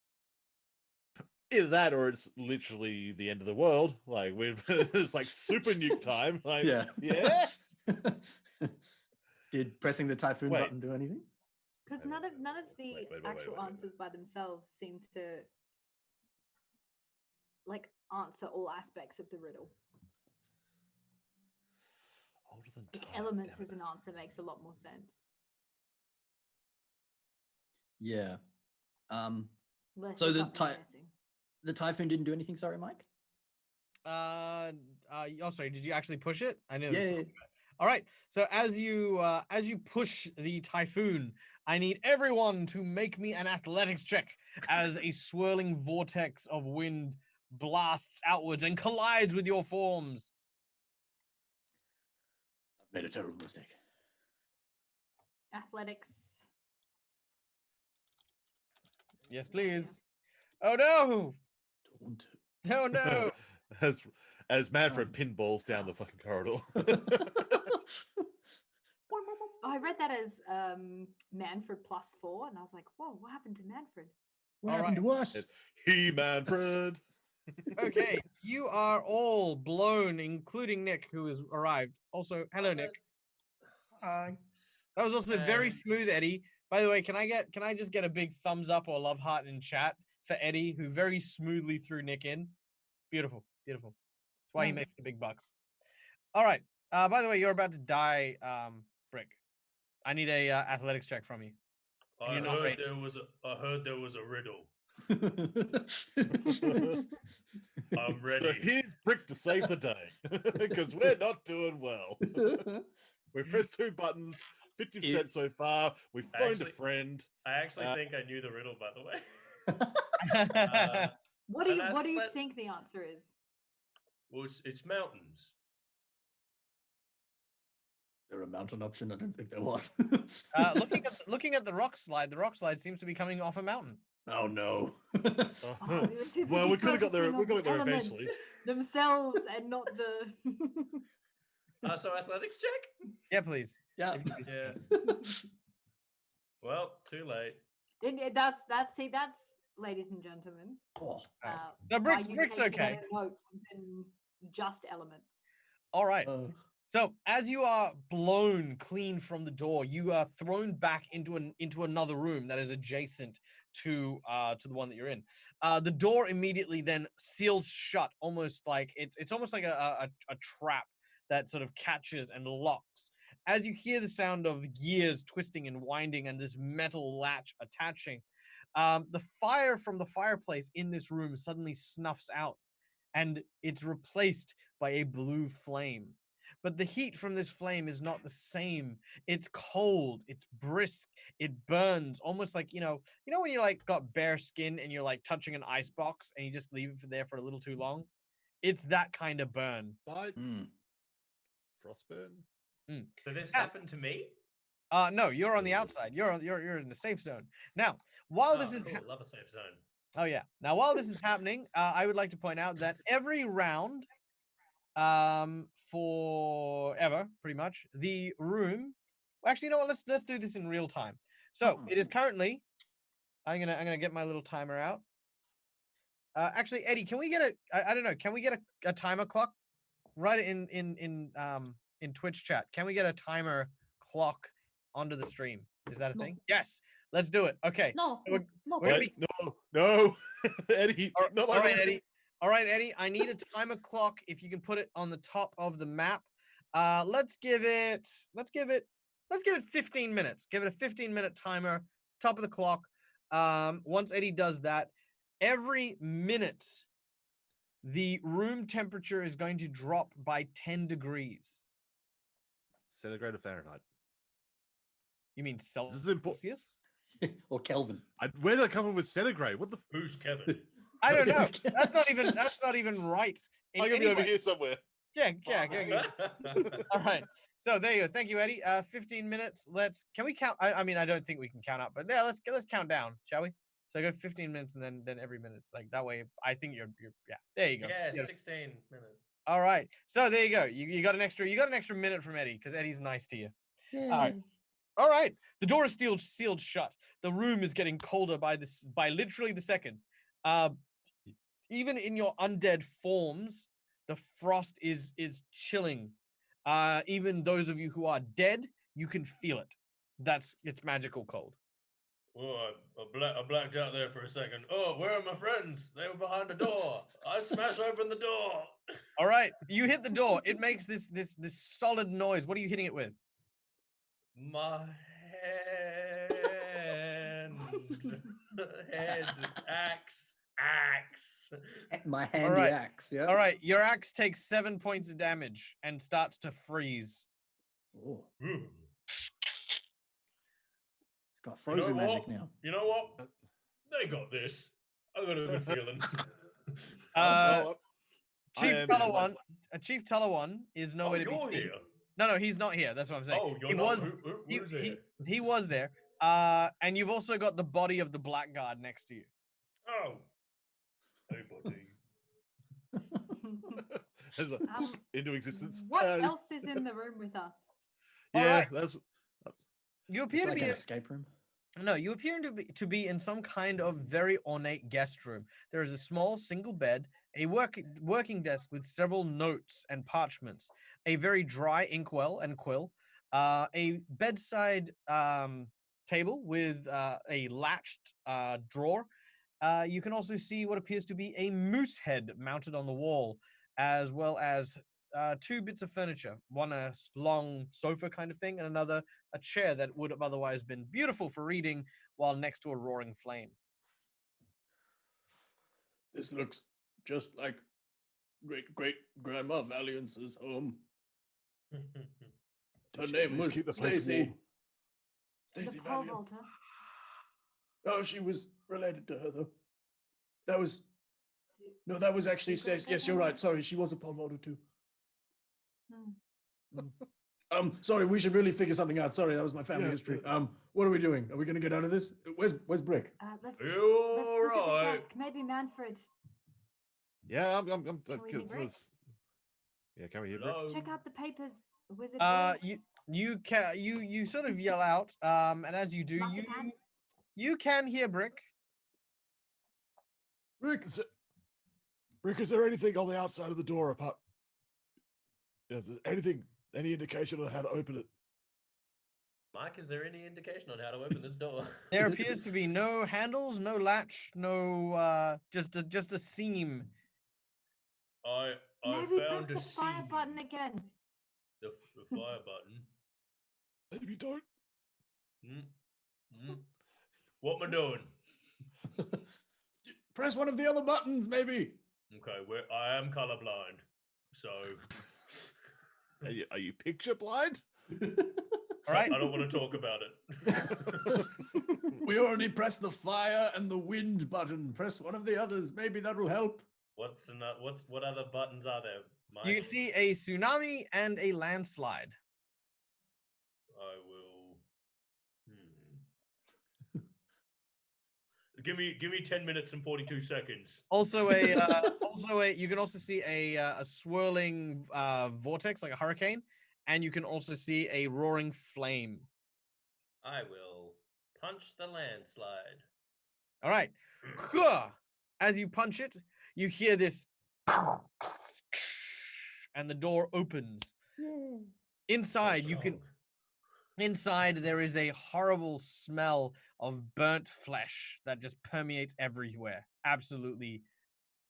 Either that, or it's literally the end of the world. Like it's like super nuke time. Like Yeah. yeah. Did pressing the typhoon Wait. button do anything? Because none of the wait, actual wait. answers by themselves seem to like answer all aspects of the riddle. Older than Like time, elements damn as it. an answer makes a lot more sense. Yeah. Unless So there's the something I'm missing. The typhoon didn't do anything. Sorry, Mike. Sorry, did you actually push it? I know. Yeah. All right. So as you push the typhoon, I need everyone to make me an athletics check as a swirling vortex of wind blasts outwards and collides with your forms. I've made a terrible mistake. Athletics. Yes, please. Oh no! Don't. Oh no! As Manfred pinballs down the fucking corridor. Oh, I read that as Manfred +4, and I was like, whoa, what happened to Manfred? What All happened to us? He Manfred. Okay, you are all blown, including Nick, who has arrived. Also, hello, Nick. Hi. That was also very smooth, Eddie. By the way, can I just get a big thumbs up or love heart in chat for Eddie, who very smoothly threw Nick in? Beautiful, beautiful. That's why he makes the big bucks. All right. By the way, you're about to die, Brick. I need a athletics check from you. I You're not heard ready. I heard there was a riddle. I'm So ready. here's Brick to save the day because we're not doing well. We've pressed 2 buttons, 50% so far. We've phoned a Actually- friend. I actually think I knew the riddle, by the way. What do And you What do you athlet- think the answer is? Well, it's mountains. There a mountain option? I didn't think there was. Looking at the rock slide seems to be coming off a mountain. Oh no. Oh, we were too Well, busy we could have got there. focusing We on got the there elements eventually. themselves and not the. So athletics check? Yeah, please. Yeah. Yeah. Well, too late. That's ladies and gentlemen. Oh, So why Brick's you Brick's take okay. better notes than just elements. All right. uh, So as you are blown clean from the door, you are thrown back into another room that is adjacent to the one that you're in. The door immediately then seals shut, almost like it's almost like a trap that sort of catches and locks. As you hear the sound of gears twisting and winding and this metal latch attaching, the fire from the fireplace in this room suddenly snuffs out, and it's replaced by a blue flame. But the heat from this flame is not the same. It's cold, it's brisk, it burns almost like, you know when you like got bare skin and you're like touching an ice box and you just leave it there for a little too long? It's that kind of burn. Bite. mm. Frostburn. Did this Yeah. happen to me? No, you're on the outside. You're in the safe zone. Now, while this is cool. Love a safe zone. Oh yeah. Now, while this is happening, I would like to point out that every round, forever, pretty much, the room. Actually, you know what? Let's do this in real time. So it is currently. I'm gonna get my little timer out. Actually, Eddie, can we get I don't know. Can we get a timer clock? Right in Twitch chat. Can we get a timer clock onto the stream? Is that a No. thing? Yes. Let's do it. Okay. No, We're- no. we're gonna Wait, no, Eddie. Not All like right, this. Eddie. All right, Eddie. I need a timer clock. If you can put it on the top of the map. Let's give it 15 minutes. Give it a 15-minute timer, top of the clock. Once Eddie does that, every minute, the room temperature is going to drop by 10 degrees. Centigrade or Fahrenheit? You mean This is important. Celsius? Or Kelvin. Where did I come up with centigrade? What the? Who's Kevin? I don't know. That's not even right. in I'm gonna any be over way. here somewhere. Yeah. All right. So there you go. Thank you, Eddie. 15 minutes. Can we count? I mean, I don't think we can count up, but yeah, let's count down, shall we? So I go 15 minutes and then every minute's like that way. I think you're yeah. There you go. Yeah, 16 minutes. All right. So there you go. You got an extra minute from Eddie because Eddie's nice to you. All right. All right. The door is sealed shut. The room is getting colder by literally the second. Even in your undead forms, the frost is chilling. Even those of you who are dead, you can feel it. It's magical cold. Oh, I blacked out there for a second. Oh, where are my friends? They were behind the door. I smashed open the door. All right. You hit the door. It makes this solid noise. What are you hitting it with? My head, axe. My handy right. axe, yeah. All right. Your axe takes 7 points of damage and starts to freeze. Oh, Ooh. it's got frozen what? magic now. You know what? They got this. I got a good feeling. Chief Taliwan is nowhere to be you're seen. here. No, he's not here. That's what I'm saying. Oh, you're he not. was Who's here? he was there. And you've also got the body of the blackguard next to you. Oh. Hey, buddy. Into existence. What else is in the room with us? All Yeah, right. that's. You It's appear like to an be escape room. No, you appear to be in some kind of very ornate guest room. There is a small single bed, a working desk with several notes and parchments, a very dry inkwell and quill, a bedside table with a latched drawer. You can also see what appears to be a moose head mounted on the wall, as well as two bits of furniture. One long sofa kind of thing, and another a chair that would have otherwise been beautiful for reading while next to a roaring flame. This looks just like great grandma Valiance's home. Her name Please was keep the place Stacy. warm. Stacy The pole Valiant. vaulter. Oh, she was related to her though. That was that was actually You could've Stacy. Yes, said you're that. right. Sorry, she was a pole vaulter too. Hmm. Sorry, we should really figure something out. Sorry, that was my family Yeah, history. that's- What are we doing? Are we gonna get out of this? Where's Brick? Let's You look at the alright? desk. Maybe Manfred. Yeah, I'm Can we hear Brick? yeah, can we hear Brick? Hello? Check out the papers, wizard. boy. You sort of yell out, and as you do, Mark his hands. you can hear Brick. Brick, is there anything on the outside of the door apart? Yeah, is there any indication on how to open it? Mike, is there any indication on how to open this door? There appears to be no handles, no latch, no just a seam. I Maybe found press a the fire seam. button again. The fire button. Maybe don't. What am I doing? Press one of the other buttons, maybe. Okay, I am colorblind, so Are you picture blind? All right. I don't want to talk about it. We already pressed the fire and the wind button. Press one of the others. Maybe that'll help. What other buttons are there, Mike? You can see a tsunami and a landslide. I will. Give me 10 minutes and 42 seconds. Also you can also see a swirling vortex like a hurricane, and you can also see a roaring flame. I will punch the landslide. All right. As you punch it, you hear this and the door opens. Inside there is a horrible smell of burnt flesh that just permeates everywhere. Absolutely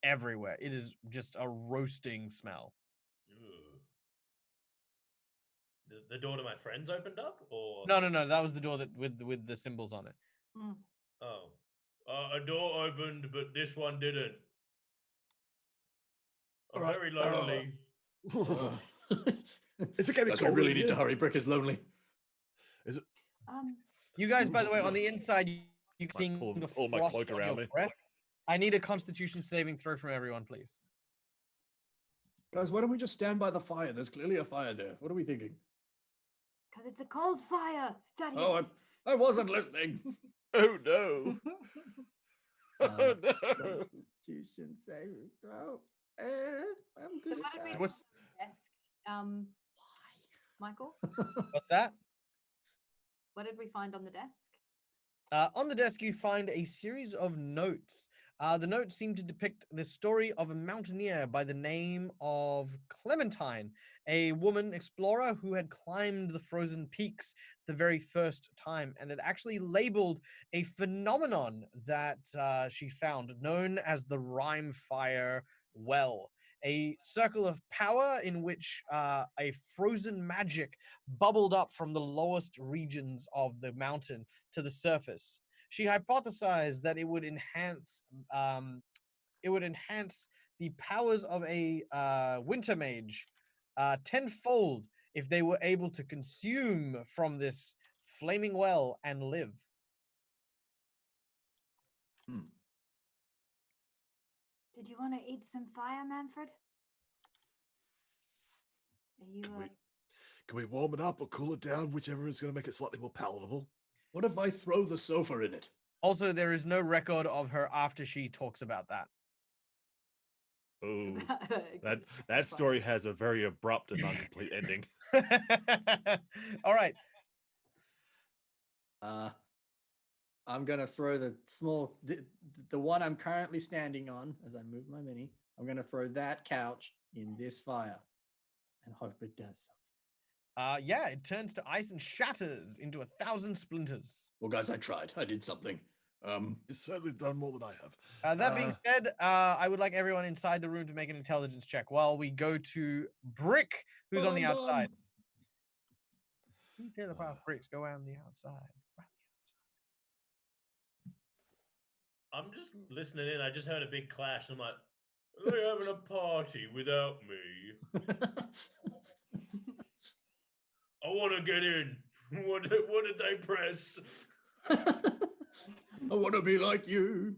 everywhere. It is just a roasting smell. The door to my friends opened up, or No, that was the door that with the symbols on it. oh, a door opened, but this one didn't. I'm Alright, very lonely. Is it getting Guys, we cold? really in need here? to hurry. Brick is lonely. You guys, by the way, on the inside, you can see pull- the pull my frost cloak on around your me. breath. I need a Constitution saving throw from everyone, please. Guys, why don't we just stand by the fire? There's clearly a fire there. What are we thinking? Because it's a cold fire, Thaddius. Oh, I wasn't listening. Oh no! Oh no! Constitution saving throw. I'm So good. what did we What's- find on the desk? Michael, What's that? what did we find on the desk? On the desk, you find a series of notes. The notes seem to depict the story of a mountaineer by the name of Clementine, a woman explorer who had climbed the frozen peaks the very first time and had actually labeled a phenomenon that she found known as the Rime Fire Well. A circle of power in which a frozen magic bubbled up from the lowest regions of the mountain to the surface. She hypothesized that it would enhance the powers of a winter mage tenfold if they were able to consume from this flaming well and live. Did you want to eat some fire, Manfred? Are you? Can we warm it up or cool it down, whichever is going to make it slightly more palatable? What if I throw the sofa in it? Also, there is no record of her after she talks about that. Oh, Good. that story has a very abrupt and incomplete ending. All right. I'm gonna throw the one I'm currently standing on as I move my mini. I'm gonna throw that couch in this fire and hope it does something. Yeah, it turns to ice and shatters into 1,000 splinters. Well, guys, I tried. I did something. You've certainly done more than I have. That being said, I would like everyone inside the room to make an intelligence check while we go to Brick, who's on the outside. You tell the power bricks go around the outside. I'm just listening in. I just heard a big clash. I'm like, are they having a party without me? I want to get in. What did they press? I want to be like you.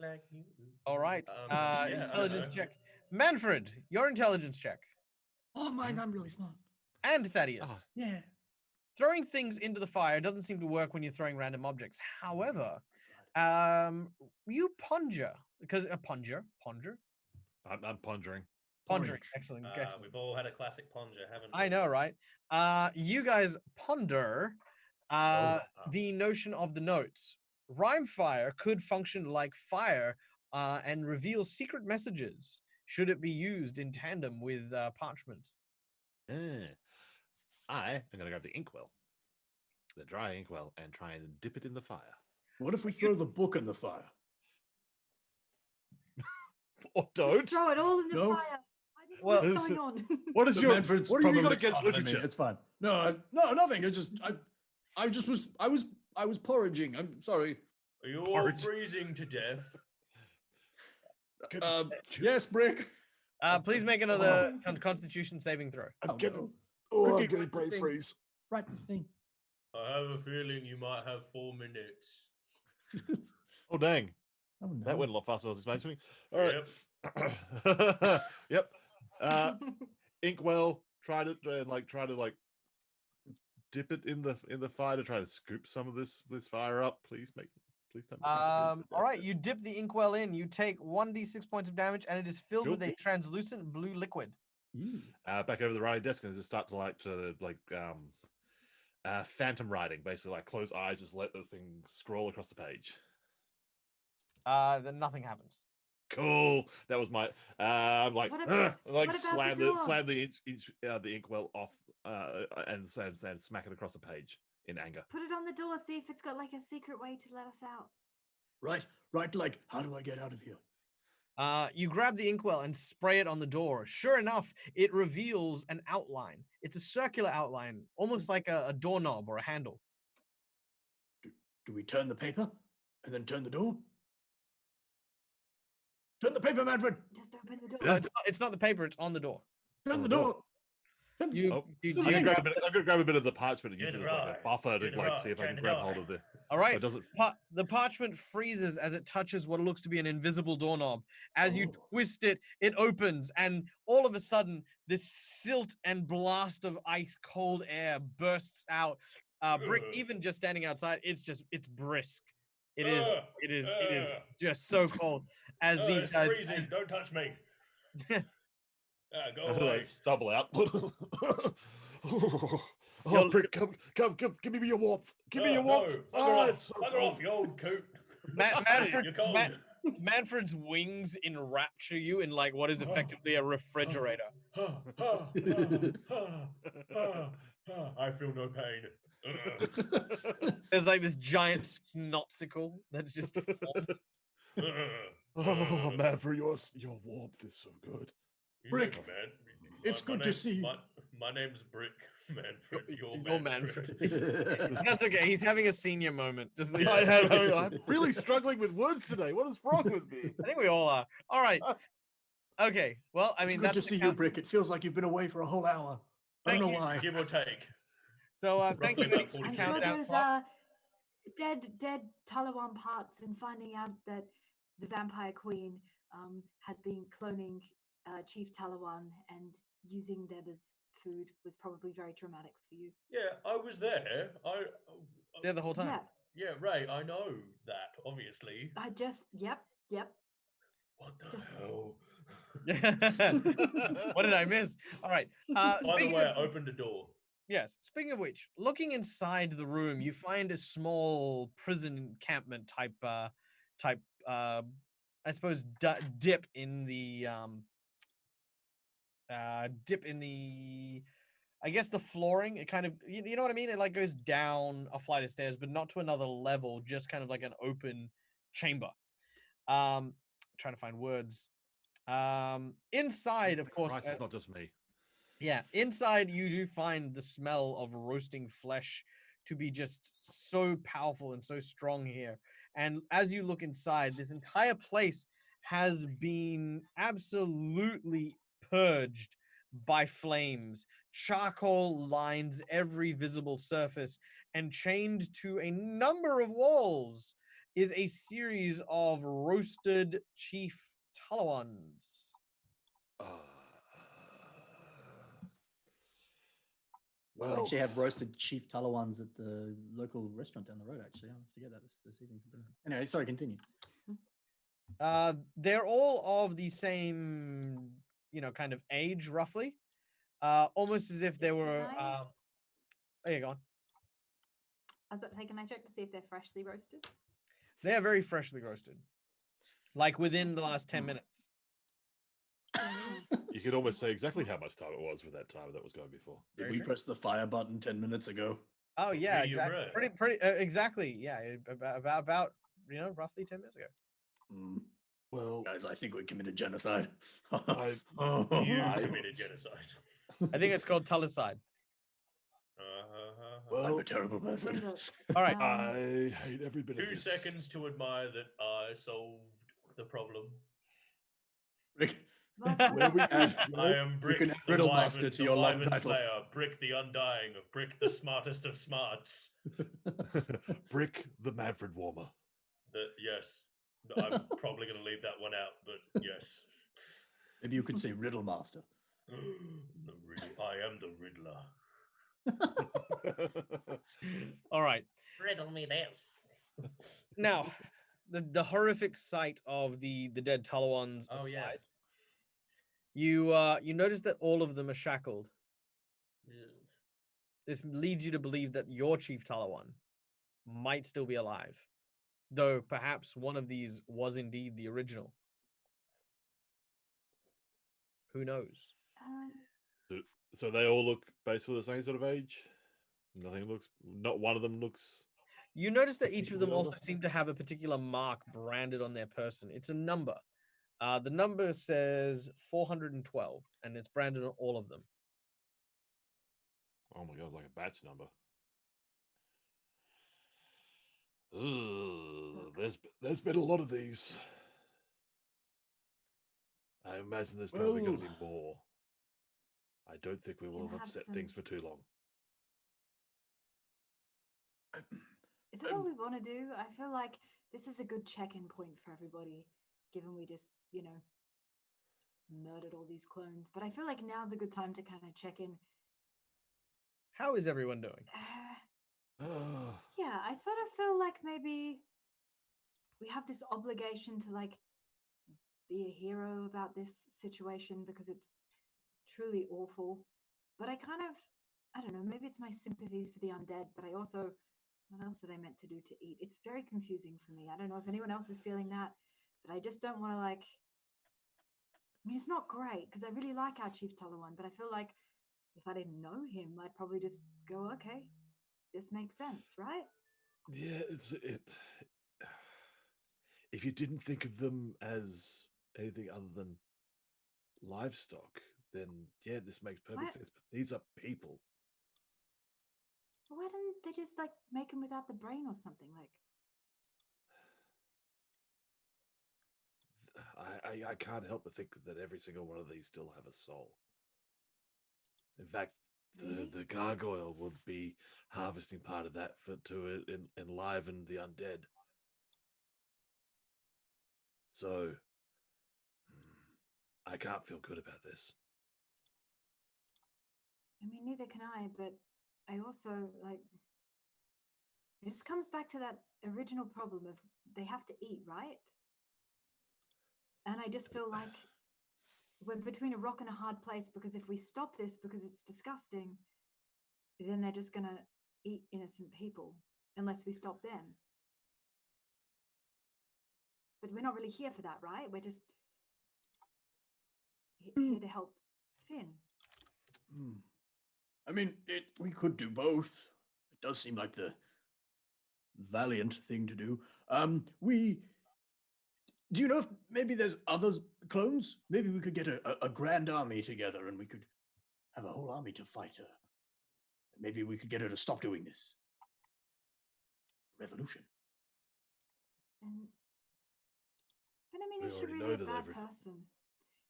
Like you. All right. Yeah, Intelligence check. Manfred, your intelligence check. Oh, mine, I'm really smart. And Thaddius. Yeah. Throwing things into the fire doesn't seem to work when you're throwing random objects. However, you ponder because ponder. I'm pondering. Pondering. Excellent. We've all had a classic ponder, haven't we? I know, right? You guys ponder the notion of the notes. Rhyme fire could function like fire and reveal secret messages should it be used in tandem with parchment. I am going to grab the inkwell, the dry inkwell, and try and dip it in the fire. What if we throw the book in the fire? Or don't. Just throw it all in the No. fire. Well, What's going on? What is So your? Manfred's What have you probably got against smarter than me. literature? It's fine. No, nothing. I was porridging. I'm sorry. Are you all Porridge. freezing to death? Yes, Brick. Please make another Constitution saving throw. I'm getting. no. I'm Ricky, getting write the brain thing. freeze. Write the thing. I have a feeling you might have 4 minutes. Oh dang! Oh no. That went a lot faster than I was expecting. All right. Yep. Yep. Inkwell. Try to dip it in the fire to try to scoop some of this fire up. Please tell me. All right, you dip the inkwell in. You take 1d6 points of damage, and it is filled with a translucent blue liquid. Back over the writing desk and just start to phantom writing, basically like close eyes, just let the thing scroll across the page. Then nothing happens. Cool. That was my. I'm like, What about slam the door? the inkwell off, and smack it across the page in anger. Put it on the door. See if it's got like a secret way to let us out. Right. Like, how do I get out of here? You grab the inkwell and spray it on the door. Sure enough, it reveals an outline. It's a circular outline, almost like a doorknob or a handle. Do we turn the paper and then turn the door? Turn the paper, Manfred. Just open the door. No, it's not the paper. It's on the door. Turn the door. I'm gonna grab a bit of the parchment and use it as like a buffer to see if I can grab hold of the. All right. So it doesn't. The parchment freezes as it touches what looks to be an invisible doorknob. As you twist it, it opens, and all of a sudden, this silt and blast of ice cold air bursts out. Brick, even just standing outside, it's brisk. It is just so cold as these it's guys. freezing. Don't touch me. Go away. Stubble out. Oh, Brick, come, give me your warmth. Give me your warmth. No, It's so bugger cold. off, you old coot. Manfred, You're cold. Manfred's wings enrapture you in like what is effectively a refrigerator. I feel no pain. There's like this giant snotsicle that's just formed. Oh, Manfred, your warmth is so good. Brick, man. it's good to see you. My name's Brick, Manfred. You're Manfred. That's okay. He's having a senior moment. Just I'm really struggling with words today. What is wrong with me? I think we all are. All right. Okay. Well, I mean, It's that's good to see you, Brick. It feels like you've been away for a whole hour. I don't know why. Give or take. So thank you Roughly for about the 40 I'm sure countdown. there's dead Taliwan parts, and finding out that the Vampire Queen has been cloning Chief Taliwan and using them as food was probably very traumatic for you. Yeah, I was there. There the whole time. Yeah, Yeah, Ray, I know that, obviously. I just yep. What the Just- hell? What did I miss? All right. By the Speaking way, of- I opened a door. Yes. Speaking of which, looking inside the room, you find a small prison encampment type, I suppose, dip in the I guess the flooring, it kind of, you know what I mean? It like goes down a flight of stairs, but not to another level, just kind of like an open chamber. Trying to find words. Inside, of course. Christ, it's not just me. Yeah, inside you do find the smell of roasting flesh to be just so powerful and so strong here. And as you look inside, this entire place has been absolutely purged by flames. Charcoal lines every visible surface, and chained to a number of walls is a series of roasted Chief Talwans. We Well, actually have roasted Chief Talawans at the local restaurant down the road, actually. I'll have to get that this evening for dinner. Anyway, sorry, continue. They're all of the same, kind of age, roughly. Almost as if they were. There you go. I was about to say, can I check to see if they're freshly roasted? They are very freshly roasted, like within the last 10 minutes. you could almost say exactly how much time it was for that time that was going before. Did Very we true. press the fire button 10 minutes ago? Oh yeah, Medium exactly. rare. Pretty, exactly. Yeah, about roughly 10 minutes ago. Well, Guys, I think we committed genocide. You I- committed genocide. I think it's called Talicide. I'm well, a terrible person. Look, All right. I hate every bit of 2 this. seconds to admire that I solved the problem. Rick, well, where we add, I am Brick, can add the Riddle Wyvern- Master to the your long Wyvern title. Slayer, Brick the Undying, Brick the smartest of smarts. Brick the Manfred warmer. Yes, I'm probably going to leave that one out, but yes. Maybe you could say Riddle Master. I am the Riddler. All right. Riddle me this. Now, the horrific sight of the dead Talawans Oh aside, yes. you notice that all of them are shackled. Yeah. This leads you to believe that your Chief Talawan might still be alive, though perhaps one of these was indeed the original. Who knows? So they all look basically the same sort of age. Not one of them looks. You notice that each of them Particularly also seem to have a particular mark branded on their person. It's a number. The number says 412, and it's branded on all of them. Oh my god, like a batch number. Ugh, there's been a lot of these. I imagine there's probably going to be more. I don't think we will Can have have upset some- things for too long. Is that all we want to do? I feel like this is a good check-in point for everybody, given we just, murdered all these clones. But I feel like now's a good time to kind of check in. How is everyone doing? Yeah, I sort of feel like maybe we have this obligation to be a hero about this situation because it's truly awful. But I don't know, maybe it's my sympathies for the undead, but I also, what else are they meant to do to eat? It's very confusing for me. I don't know if anyone else is feeling that, but I just don't want to it's not great because I really like our Chief Taliwan, but I feel like if I didn't know him, I'd probably just go, okay, this makes sense, right? Yeah, if you didn't think of them as anything other than livestock, then yeah, this makes perfect What? sense. But these are people. Why didn't they just make him without the brain or something? I can't help but think that every single one of these still have a soul. In fact, Really? the gargoyle would be harvesting part of that to enliven the undead. So I can't feel good about this. I mean, neither can I, but I also it just comes back to that original problem of they have to eat, right? And I just feel like we're between a rock and a hard place because if we stop this because it's disgusting, then they're just gonna eat innocent people unless we stop them. But we're not really here for that, right? We're just here to help Finn. I mean, we could do both. It does seem like the valiant thing to do. Do you know if maybe there's other clones? Maybe we could get a grand army together and we could have a whole army to fight her. Maybe we could get her to stop doing this. Revolution. But I mean, We is she already know really a that bad everything- person?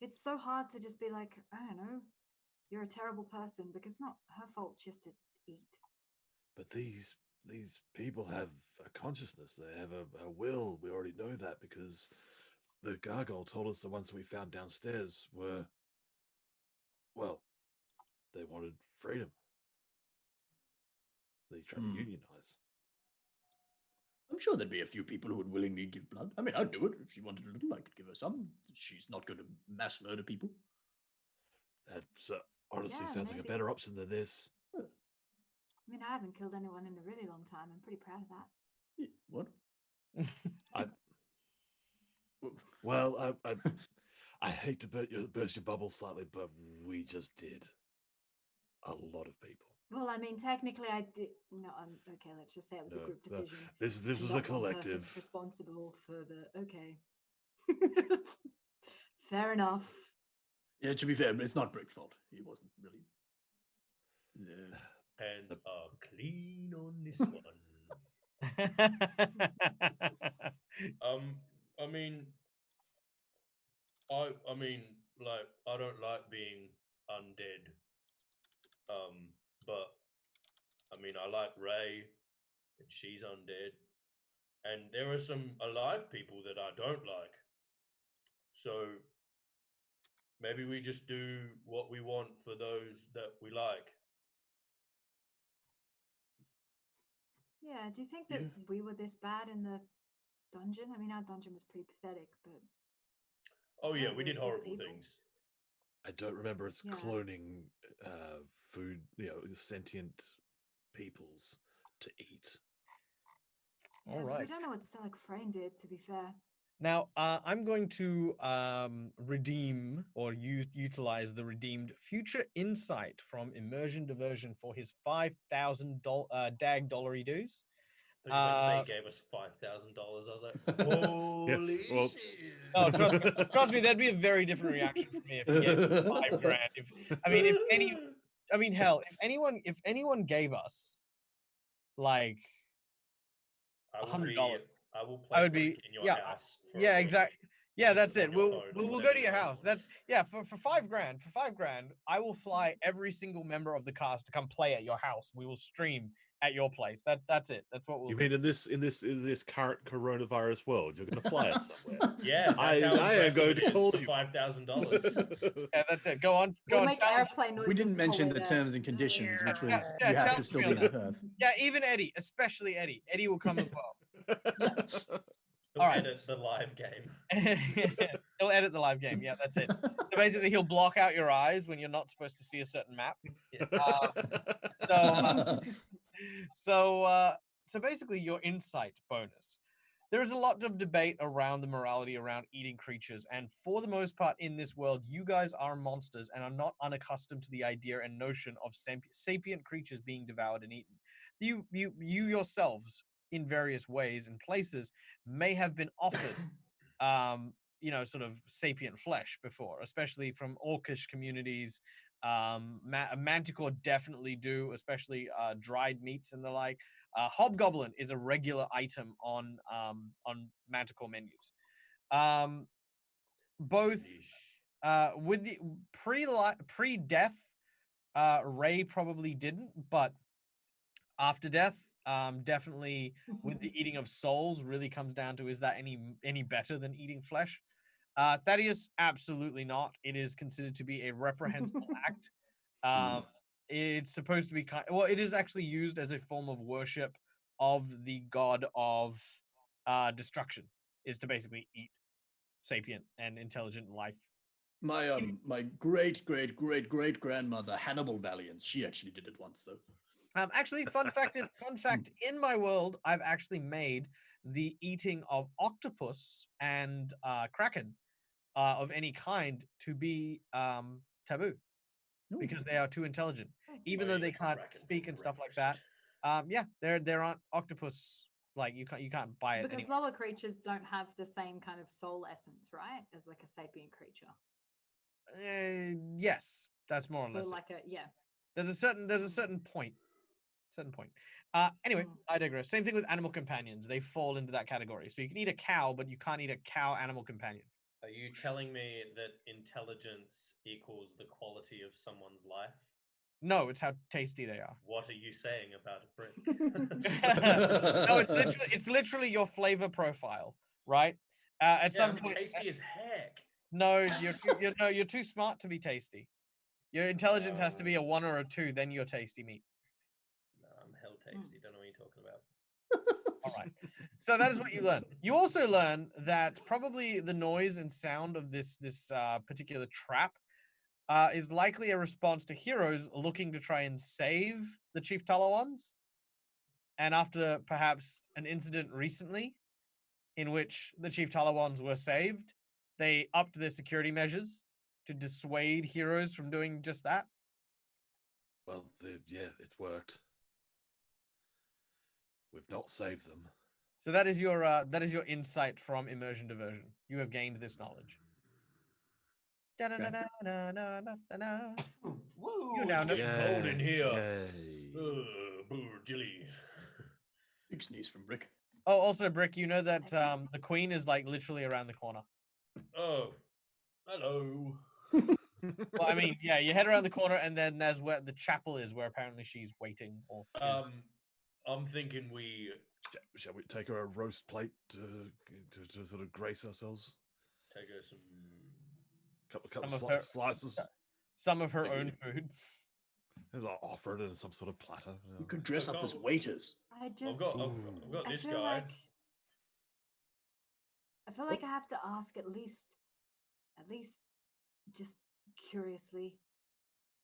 It's so hard to just be like, I don't know, you're a terrible person, because it's not her fault she has to eat. But these people have a consciousness. They have a will. We already know that because the gargoyle told us the ones we found downstairs were, well, they wanted freedom. They tried to unionize. I'm sure there'd be a few people who would willingly give blood. I mean, I'd do it. If she wanted a little, I could give her some. She's not going to mass murder people. That honestly Yeah, sounds like a maybe. better option than this. I mean, I haven't killed anyone in a really long time. I'm pretty proud of that. Yeah, what? Well, I hate to burst your bubble slightly, but we just did. A lot of people. Well, I mean, technically, I did. No, okay. Let's just say it was a No, group no, decision. this and was not a one person collective. responsible for the. Okay. Fair enough. Yeah, to be fair, but it's not Brick's fault. He wasn't really. Hands are clean on this one. I mean, like, I don't like being undead. But I mean, I like Ray, and she's undead, and there are some alive people that I don't like. So maybe we just do what we want for those that we like. Yeah. Do you think that we were this bad in the dungeon? I mean, our dungeon was pretty pathetic, but. Oh yeah, Yeah, we we're did good horrible people. things. I don't remember us Yeah. cloning food, sentient peoples to eat. Yeah, All but right. we don't know what Selak Frane did, to be fair. Now, I'm going to redeem or utilize the redeemed future insight from Immersion Diversion for his $5,000 DAG dollary dues. I thought you might say he gave us $5,000. I was like, holy well- shit! Oh, trust me, that'd be a very different reaction from me if he gave us $5,000. Hell, if anyone gave us like $100, I will play I would be Cleric in your house. For a yeah, week. exactly. Yeah, Just that's on it. your We'll phone or go whatever to you your want. house. That's for $5,000. For $5,000, I will fly every single member of the cast to come play at your house. We will stream at your place. That's it. That's what we'll You do. mean in this current coronavirus world, you're going to fly us somewhere? Yeah, that's I how am impressive going it to is call for you. $5,000. Yeah, that's it. Go on. We'll make challenge. airplane noises. We didn't and mention call the it terms and conditions, which was Yeah, you have to challenge still me be on in Perth. Yeah, even Eddie, especially Eddie. Eddie will come as well. He'll All right. edit the live game. He'll edit the live game. Yeah, that's it. So basically, he'll block out your eyes when you're not supposed to see a certain map. So basically, your insight bonus. There is a lot of debate around the morality around eating creatures, and for the most part in this world, you guys are monsters and are not unaccustomed to the idea and notion of sapient creatures being devoured and eaten. You yourselves, in various ways and places, may have been offered sort of sapient flesh before, especially from orcish communities. Manticore definitely do, especially dried meats and the like. Hobgoblin is a regular item on Manticore menus. Both with the pre-death, Ray probably didn't, but after death, definitely with the eating of souls, really comes down to, is that any better than eating flesh? Thaddius, absolutely not. It is considered to be a reprehensible act. It's supposed to be it is actually used as a form of worship of the god of destruction, is to basically eat sapient and intelligent life. My great grandmother Hannibal Valiance, she actually did it once though. Actually, fun fact in my world, I've actually made the eating of octopus and kraken of any kind to be taboo because they are too intelligent. even Oh, though you they got can't Kraken for speak and stuff like that. breakfast. Yeah, there aren't octopus like you can't buy it. Because Anymore. lower creatures don't have the same kind of soul essence, right? As like a sapient creature. Yes, that's more or So less. like There's a certain point. Anyway, I digress. Same thing with animal companions. They fall into that category. So you can eat a cow, but you can't eat a cow animal companion. Are you telling me that intelligence equals the quality of someone's life? No, it's how tasty they are. What are you saying about a brick? No, it's literally your flavor profile, right? At some I'm point, tasty as heck. no, you're too smart to be tasty. Your intelligence has to be a 1 or a 2, then you're tasty meat. No, I'm hell tasty. Don't know what you're talking about. All right. So that is what you learn. You also learn that probably the noise and sound of this particular trap is likely a response to heroes looking to try and save the Chief Talawans. And after perhaps an incident recently in which the Chief Talawans were saved, they upped their security measures to dissuade heroes from doing just that. Well, yeah, it's worked. We've not saved them. So that is your insight from immersion diversion. You have gained this knowledge. Da-na-na-na-na-na-na-na. Woo, You now it's know- getting cold in here. Yay. Boo, dilly. Big sneeze from Brick. Oh, also, Brick, you know that the Queen is like literally around the corner. Oh, hello. Well, I mean, yeah, you head around the corner, and then there's where the chapel is, where apparently she's waiting. Or is. I'm thinking we Shall we take her a roast plate to sort of grace ourselves? take her some. Couple Some of her- slices. Some of her own food. Like offer it in some sort of platter. We could dress up as can't- waiters. I've got I this feel guy. like I feel like I have to ask at least just curiously,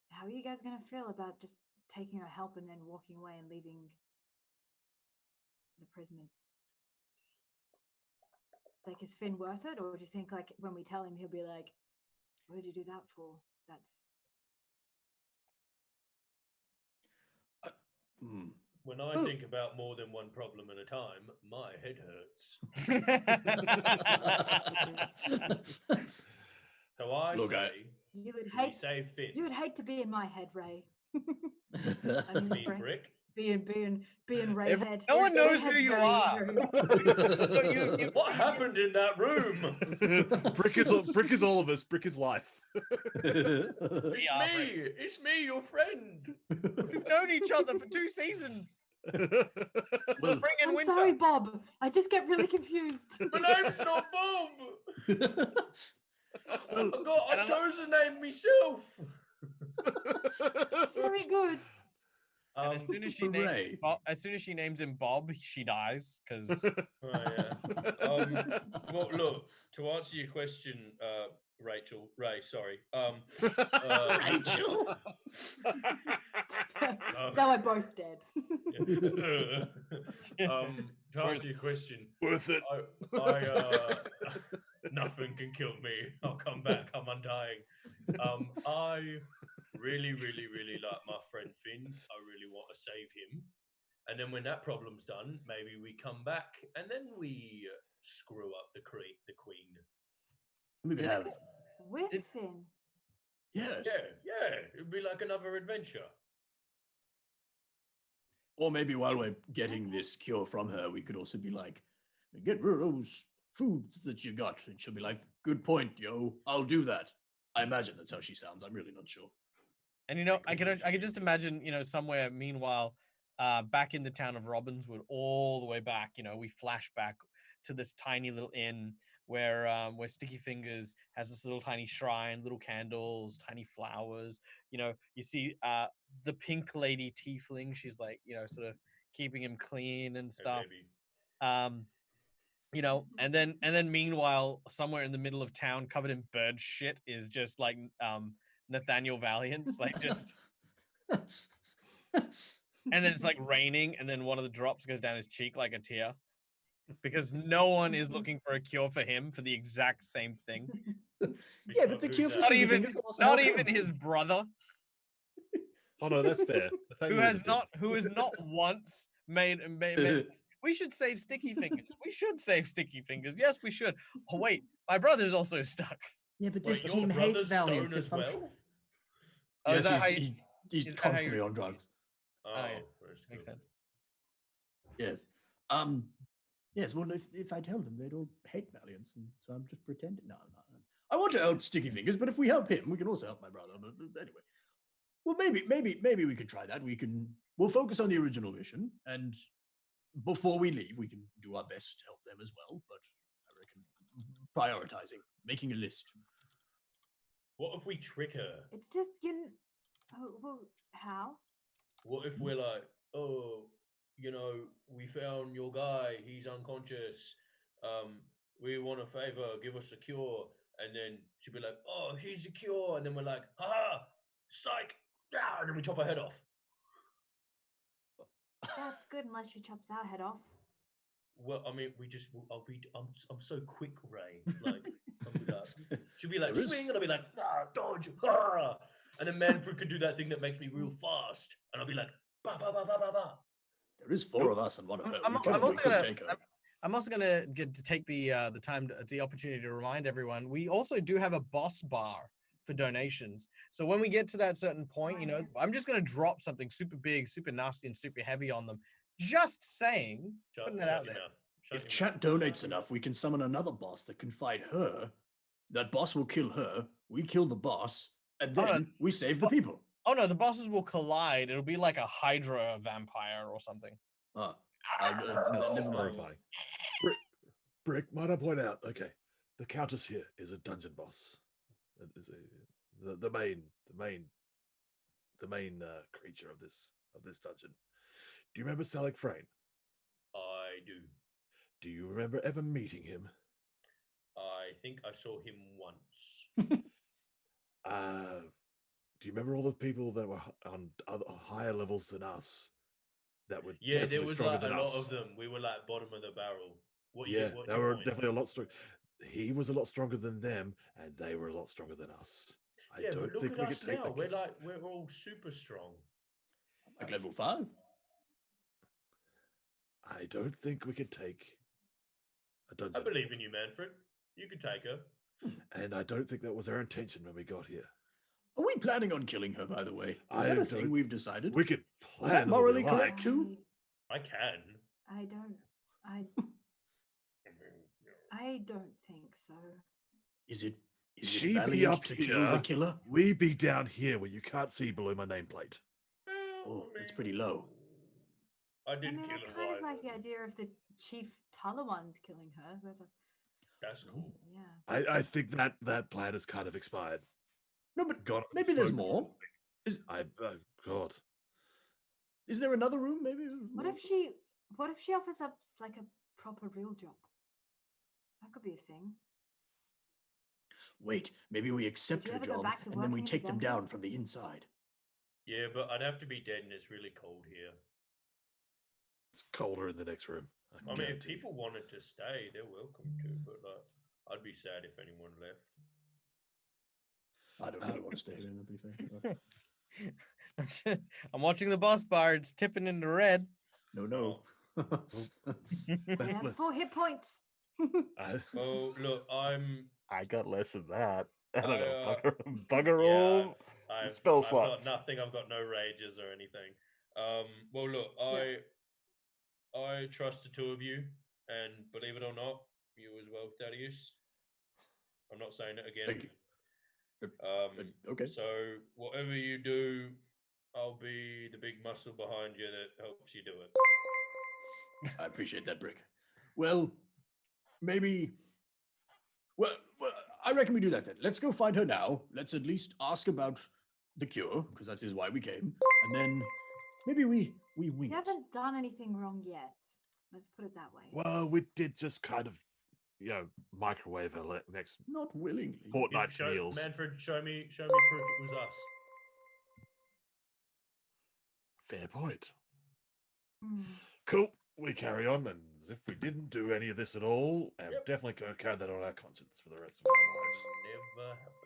how are you guys gonna feel about just taking our help and then walking away and leaving the prisoners? Like, is Finn worth it, or do you think like when we tell him he'll be like, "What did you do that for?" That's When I think about more than one problem at a time, my head hurts. So I Look, say, you would we hate save Finn. you would hate to be in my head, Ray. I mean, Me, Brick. Brick. Being Ray head. No one knows Ray who Head's you very, are. very- What happened in that room? Brick is all of us. Brick is life. It's Yeah, me. It's me, your friend. We've known each other for 2 seasons. Well, Spring and I'm winter. sorry, Bob. I just get really confused. My name's not Bob. I chose the name myself. Very good. And as soon as she names him Bob, she dies because Oh, yeah. Well, look, to answer your question, Ray, sorry. Rachel. Now we're both dead. To answer your question, Worth it. nothing can kill me. I'll come back. I'm undying. I really, really, really like my friend Finn. I really want to save him. And then when that problem's done, maybe we come back and then we screw up the queen. We could have. With Finn. Yes. Yeah. It'd be like another adventure. Or maybe while we're getting this cure from her, we could also be like, get rid of those foods that you got. And she'll be like, good point, yo. I'll do that. I imagine that's how she sounds. I'm really not sure. and I could just imagine, somewhere meanwhile, back in the town of Robbinswood, all the way back, we flash back to this tiny little inn where Stickyfingers has this little tiny shrine, little candles, tiny flowers. You see the pink lady tiefling. She's like, sort of keeping him clean and stuff. Maybe. And then meanwhile, somewhere in the middle of town, covered in bird shit, is just like Nathaniel Valiance, like just. And then it's like raining, and then one of the drops goes down his cheek like a tear, because no one is looking for a cure for him for the exact same thing. Yeah, but the cure for Not even Stickyfingers will also help him. his brother. Oh no, that's fair. Who has not once made we should save Stickyfingers. We should save Stickyfingers. Yes, we should. Oh wait, my brother's also stuck. Yeah, but Wait, this your team hates brother's Valiance. stone If as I'm well? Oh, is yes, that how he's is that how constantly you- on drugs. Oh, yeah. that's Makes good. sense. Yes. Yes. Well, if I tell them, they'd all hate Valiance, and so I'm just pretending. No. I want to help Stickyfingers, but if we help him, we can also help my brother. But anyway, well, maybe we could try that. We'll focus on the original mission, and before we leave, we can do our best to help them as well. But I reckon prioritizing, making a list. What if we trick her? It's just oh, well, how? What if we're like, oh, we found your guy, he's unconscious. We want a favor, give us a cure. And then she'd be like, oh, here's the cure. And then we're like, haha, psych. Ah, and then we chop her head off. That's good unless she chops our head off. Well, I mean, I'm so quick, Ray. Like, she'll be like, There is- swing, and I'll be like, dodge, ah. And then Manfred could do that thing that makes me real fast. And I'll be like, ba, ba, ba, ba, ba, ba. There is 4 of us and 1 of her. I'm We also could gonna- take her. I'm also gonna get to take the opportunity to remind everyone we also do have a boss bar for donations. So when we get to that certain point, I'm just gonna drop something super big, super nasty, and super heavy on them. Just saying, putting that out your there. mouth. Shut If your mouth. chat donates enough, we can summon another boss that can fight her. That boss will kill her. We kill the boss, and Oh, no. then we save the people. Oh no, the bosses will collide. It'll be like a Hydra vampire or something. Never mind. Horrifying. Brick, might I point out? Okay, the Countess here is a dungeon boss. The main creature of this dungeon. Do you remember Selak Frane? I do. Do you remember ever meeting him? I think I saw him once. Do you remember all the people that were on other higher levels than us? That were Yeah, there definitely was stronger like a than lot us? of them. We were like bottom of the barrel. They were definitely a lot stronger. He was a lot stronger than them, and they were a lot stronger than us. I Yeah, don't but look think at we us could take now. the. We're all super strong. Like level 5. I don't think we could take a dungeon. I believe in you, Manfred. You could take her. And I don't think that was our intention when we got here. Are we planning on killing her, by the way? Is I that a thing don't- we've decided? We could Is that plan all we morally correct like. too? I can. I don't think so. Is it She be valiant up to kill the here. killer? We be down here where you can't see below my nameplate. Oh, it's pretty low. I I didn't mean, kill I her. kind of either. like the idea of the Chief Taliwans killing her, but That's cool. yeah. I think that plan is kind of expired. No, but God, maybe there's smoke. more. God. Is there another room? Maybe. What if she offers up like a proper real job? That could be a thing. Wait, maybe we accept you her ever go job back to and then we working in take the them dungeon? down from the inside. Yeah, but I'd have to be dead and it's really cold here. It's colder in the next room. I mean, if guarantee you. people wanted to stay, they're welcome to, but like, I'd be sad if anyone left. I don't really want to stay here, to be fair. I'm watching the boss bar. It's tipping into red. No. I have let's- 4 hit points. Oh, look, I got less than that. I don't know. I, Bugger yeah, all. I've Spell got slots. nothing. I've got no rages or anything. Well, look, I trust the two of you, and believe it or not, you as well, Thaddius. I'm not saying it again. Thank you. Okay. So whatever you do, I'll be the big muscle behind you that helps you do it. I appreciate that, Brick. Well, maybe. Well, I reckon we do that then. Let's go find her now. Let's at least ask about the cure, because that is why we came. And then maybe we wing You it. haven't done anything wrong yet. Let's put it that way. Well, we did just kind of, microwave her next Not willingly. fortnight's meals. Manfred, show me proof it was us. Fair point. Hmm. Cool. We carry on, and as if we didn't do any of this at all, and Yep. definitely going to carry that on our conscience for the rest of our lives. Never happened.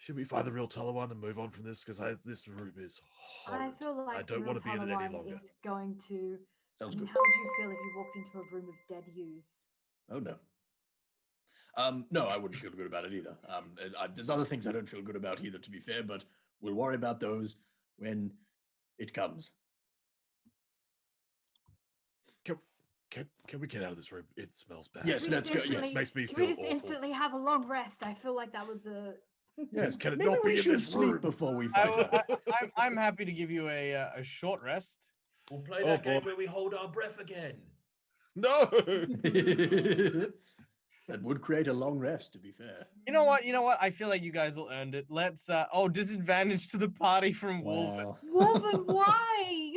Should we find the real Taliwan and move on from this? Because this room is horrid. I feel like I the don't real want to be in it any Taliwan longer. is going to. Sounds I mean, good. how would you feel if you walked into a room of dead ewes? Oh no. No, I wouldn't feel good about it either. There's other things I don't feel good about either, to be fair, but we'll worry about those when it comes. Can we get out of this room? It smells bad. Yes, let's go. Yes. It makes me Can feel we just awful. instantly have a long rest? I feel like that was a. Yes. Can it Maybe not we be in should this sleep room? before we fight her. I'm happy to give you a short rest. We'll play Oh, that game boy. where we hold our breath again. No. That would create a long rest, to be fair. You know what? I feel like you guys will earn it. Let's disadvantage to the party from Wolven. Wow. Wolven, why?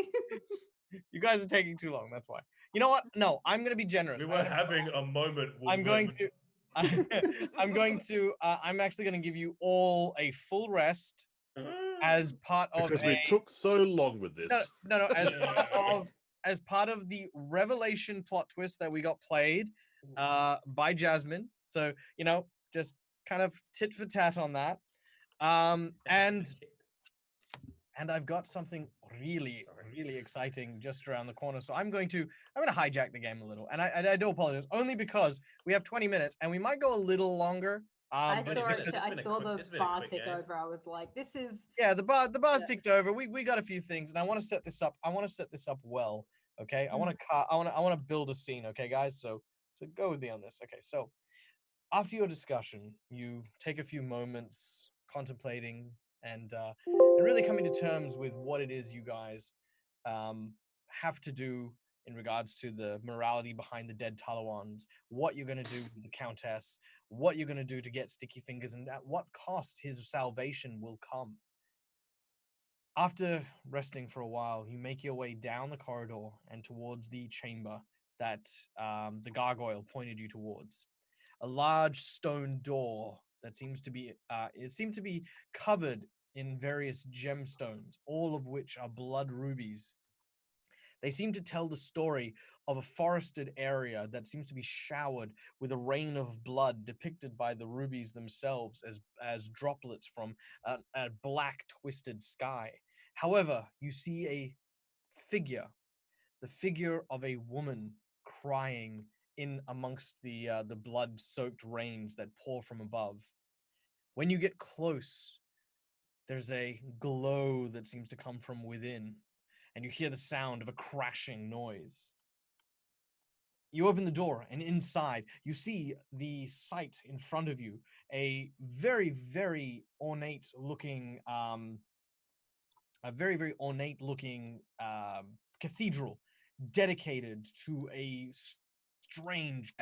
You guys are taking too long, that's why. You know what? No, I'm gonna be generous. We were having a moment. I'm going to I'm actually gonna give you all a full rest as part of Because we took so long with this. No, as part of the revelation plot twist that we got played by Jasmine. So, just kind of tit for tat on that. And I've got something really exciting just around the corner. So I'm going to hijack the game a little. And I do apologize, only because we have 20 minutes and we might go a little longer. I but- saw minutes. it. It's I been a saw quick- the it's been a bar quick tick game. over. I was like, "This is." Yeah, the bar's Yeah. ticked over. We got a few things, and I want to set this up. I want to set this up well. Okay, I want to build a scene. Okay, guys. So go with me on this. Okay, so after your discussion, you take a few moments contemplating and really coming to terms with what it is you guys have to do in regards to the morality behind the dead Talawans, what you're going to do with the Countess, what you're going to do to get Stickyfingers, and at what cost his salvation will come. After resting for a while, you make your way down the corridor and towards the chamber that the gargoyle pointed you towards. A large stone door that seems to be covered in various gemstones, all of which are blood rubies. They seem to tell the story of a forested area that seems to be showered with a rain of blood depicted by the rubies themselves as droplets from a black twisted sky. However, you see a figure, the figure of a woman crying in amongst the blood-soaked rains that pour from above. When you get close, there's a glow that seems to come from within, and you hear the sound of a crashing noise. You open the door, and inside, you see the sight in front of you, a very, very ornate-looking, cathedral dedicated to a strange,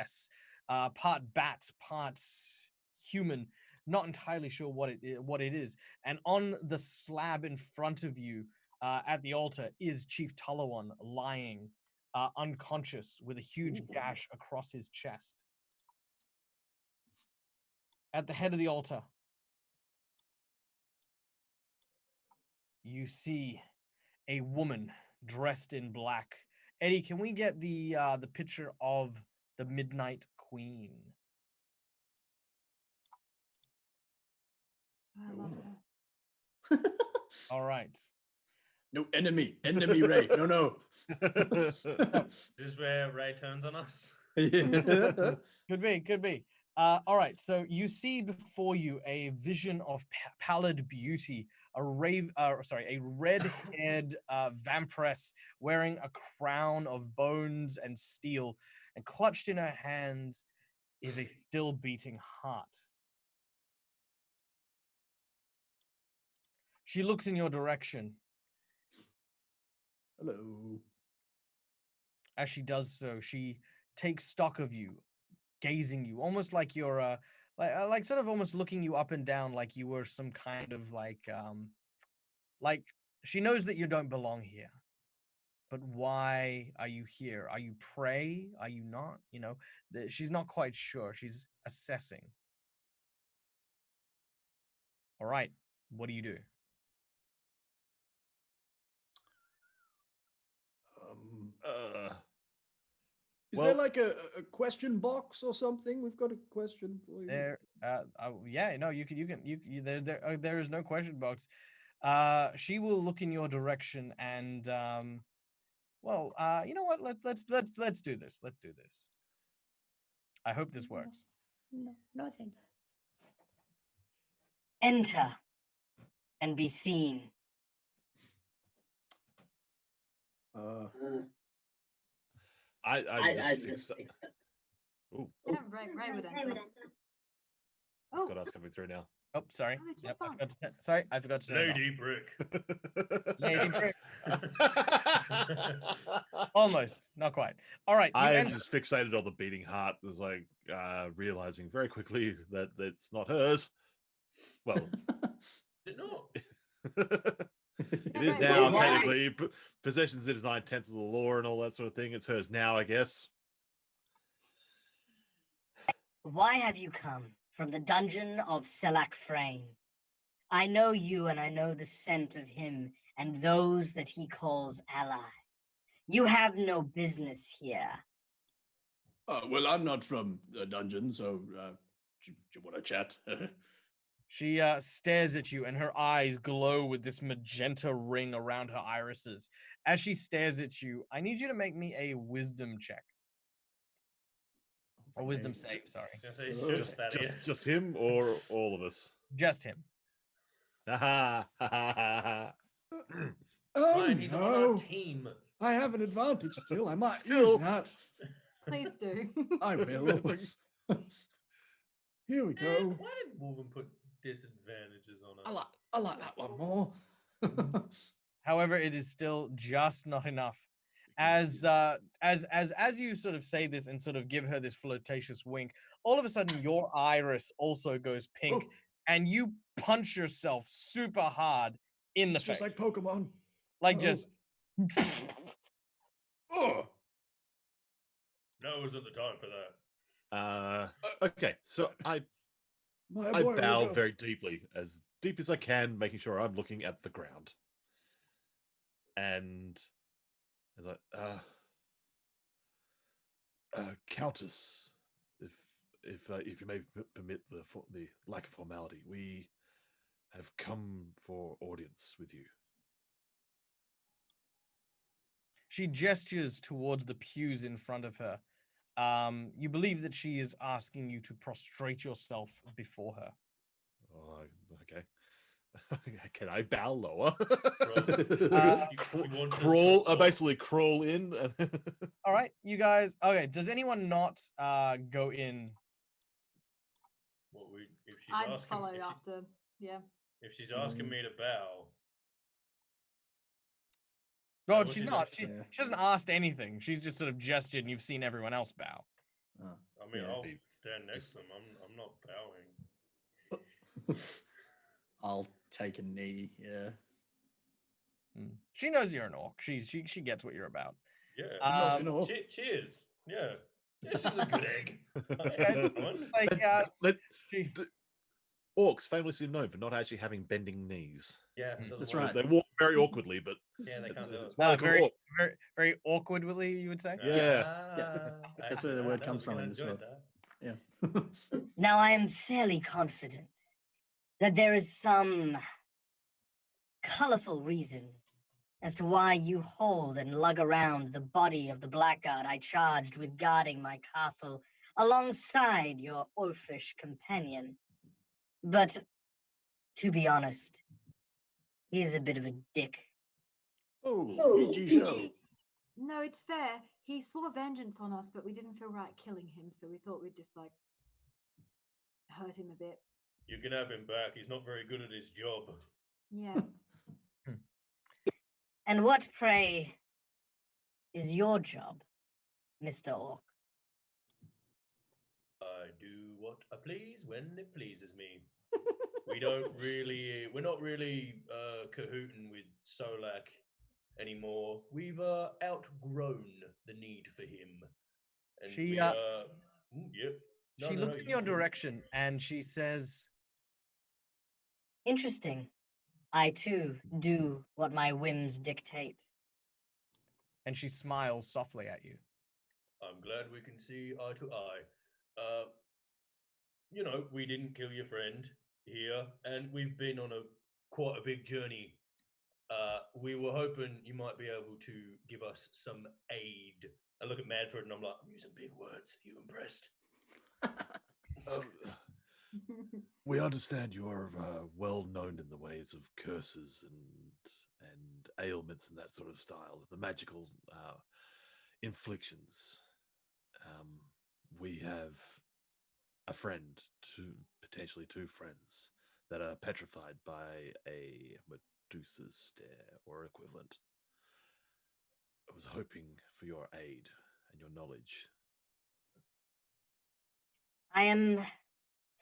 part bat, part human. Not entirely sure what it is. And on the slab in front of you, at the altar, is Chief Taliwan lying unconscious with a huge gash across his chest. At the head of the altar, you see a woman dressed in black. Eddie, can we get the picture of the Midnight Queen? I love her. All right. No, enemy Ray. No. Is this where Ray turns on us? Could be. All right, so you see before you a vision of pallid beauty, a red-haired vampiress wearing a crown of bones and steel, and clutched in her hands is a still beating heart. She looks in your direction. Hello. As she does so, she takes stock of you, gazing you, almost like you're like sort of almost looking you up and down, like you were some kind of like she knows that you don't belong here. But why are you here? Are you prey? Are you not? She's not quite sure. She's assessing. All right, what do you do? Is there like a question box or something? We've got a question for you. Yeah, no, you can there is no question box. She will look in your direction and well, you know what? Let's do this. Let's do this. I hope this works. No, nothing. Enter and be seen. I just fix it. Ooh, Yeah, right would enter. it's got us coming through now. Oh, sorry. Oh, Yep, jump on. sorry, I forgot to say. Lady Brick. Lady Brick. Almost, not quite. All right. I am just fixated on the beating heart. There's like realizing very quickly that it's not hers. Well, Is it not? it is now technically. Possessions is 9/10 of the law and all that sort of thing. It's hers now, I guess. Why have you come from the dungeon of Selak Frane? I know you, and I know the scent of him and those that he calls ally. You have no business here. Well, I'm not from the dungeon, so do you want to chat? She stares at you, and her eyes glow with this magenta ring around her irises. As she stares at you, I need you to make me a wisdom check. A wisdom save, sorry. Just him or all of us? Just him. Ryan, he's on our team. I have an advantage still. I might Still. use that. Please do. I will. Here we Man, go. why did Wolven put disadvantages on us? I like that one more. However, it is still just not enough. As you sort of say this and sort of give her this flirtatious wink, all of a sudden your iris also goes pink, and you punch yourself super hard in the It's face. just like Pokemon. Like just. Oh. No, isn't the time for that. Okay, so I bow very deeply, as deep as I can, making sure I'm looking at the ground. And as Countess, if you may permit the lack of formality, we have come for audience with you. She gestures towards the pews in front of her. You believe that she is asking you to prostrate yourself before her. Oh, okay. Can I bow lower? Crawl, basically crawl in. All right, you guys. Okay, does anyone not go in? If she's I'd asking, follow after. Yeah. If she's asking me to bow, No, what she's she's not. asking? She hasn't asked anything. She's just sort of gestured, and you've seen everyone else bow. I mean, Yeah, I'll stand next to them. I'm not bowing. I'll take a knee. Yeah. She knows you're an orc. She gets what you're about. Yeah. Cheers. Yeah. Yeah, she's a good egg. Orcs famously known for not actually having bending knees. Yeah, That's right. They walk very awkwardly, but Yeah, they can't do it. Very, very, very awkwardly, you would say. Yeah. That's where the word comes from in this world. Yeah. Now I am fairly confident that there is some colorful reason as to why you hold and lug around the body of the blackguard I charged with guarding my castle alongside your orphish companion. But to be honest, he is a bit of a dick. PG show. No, it's fair. He swore vengeance on us, but we didn't feel right killing him, so we thought we'd just like hurt him a bit. You can have him back. He's not very good at his job. Yeah. And what, pray, is your job, Mr. Orc? I do what I please when it pleases me. We're not really cahooting with Selak anymore. We've outgrown the need for him. And She yep. She looks in your direction and she says, Interesting. I too do what my whims dictate. and she smiles softly at you. I'm glad we can see eye to eye. We didn't kill your friend here, and we've been on quite a big journey. We were hoping you might be able to give us some aid. I look at Manfred and I'm like, I'm using big words. Are you impressed? We understand you are well known in the ways of curses and ailments and that sort of style, the magical inflictions. We have a friend, potentially two friends, that are petrified by a Medusa's stare or equivalent. I was hoping for your aid and your knowledge. I am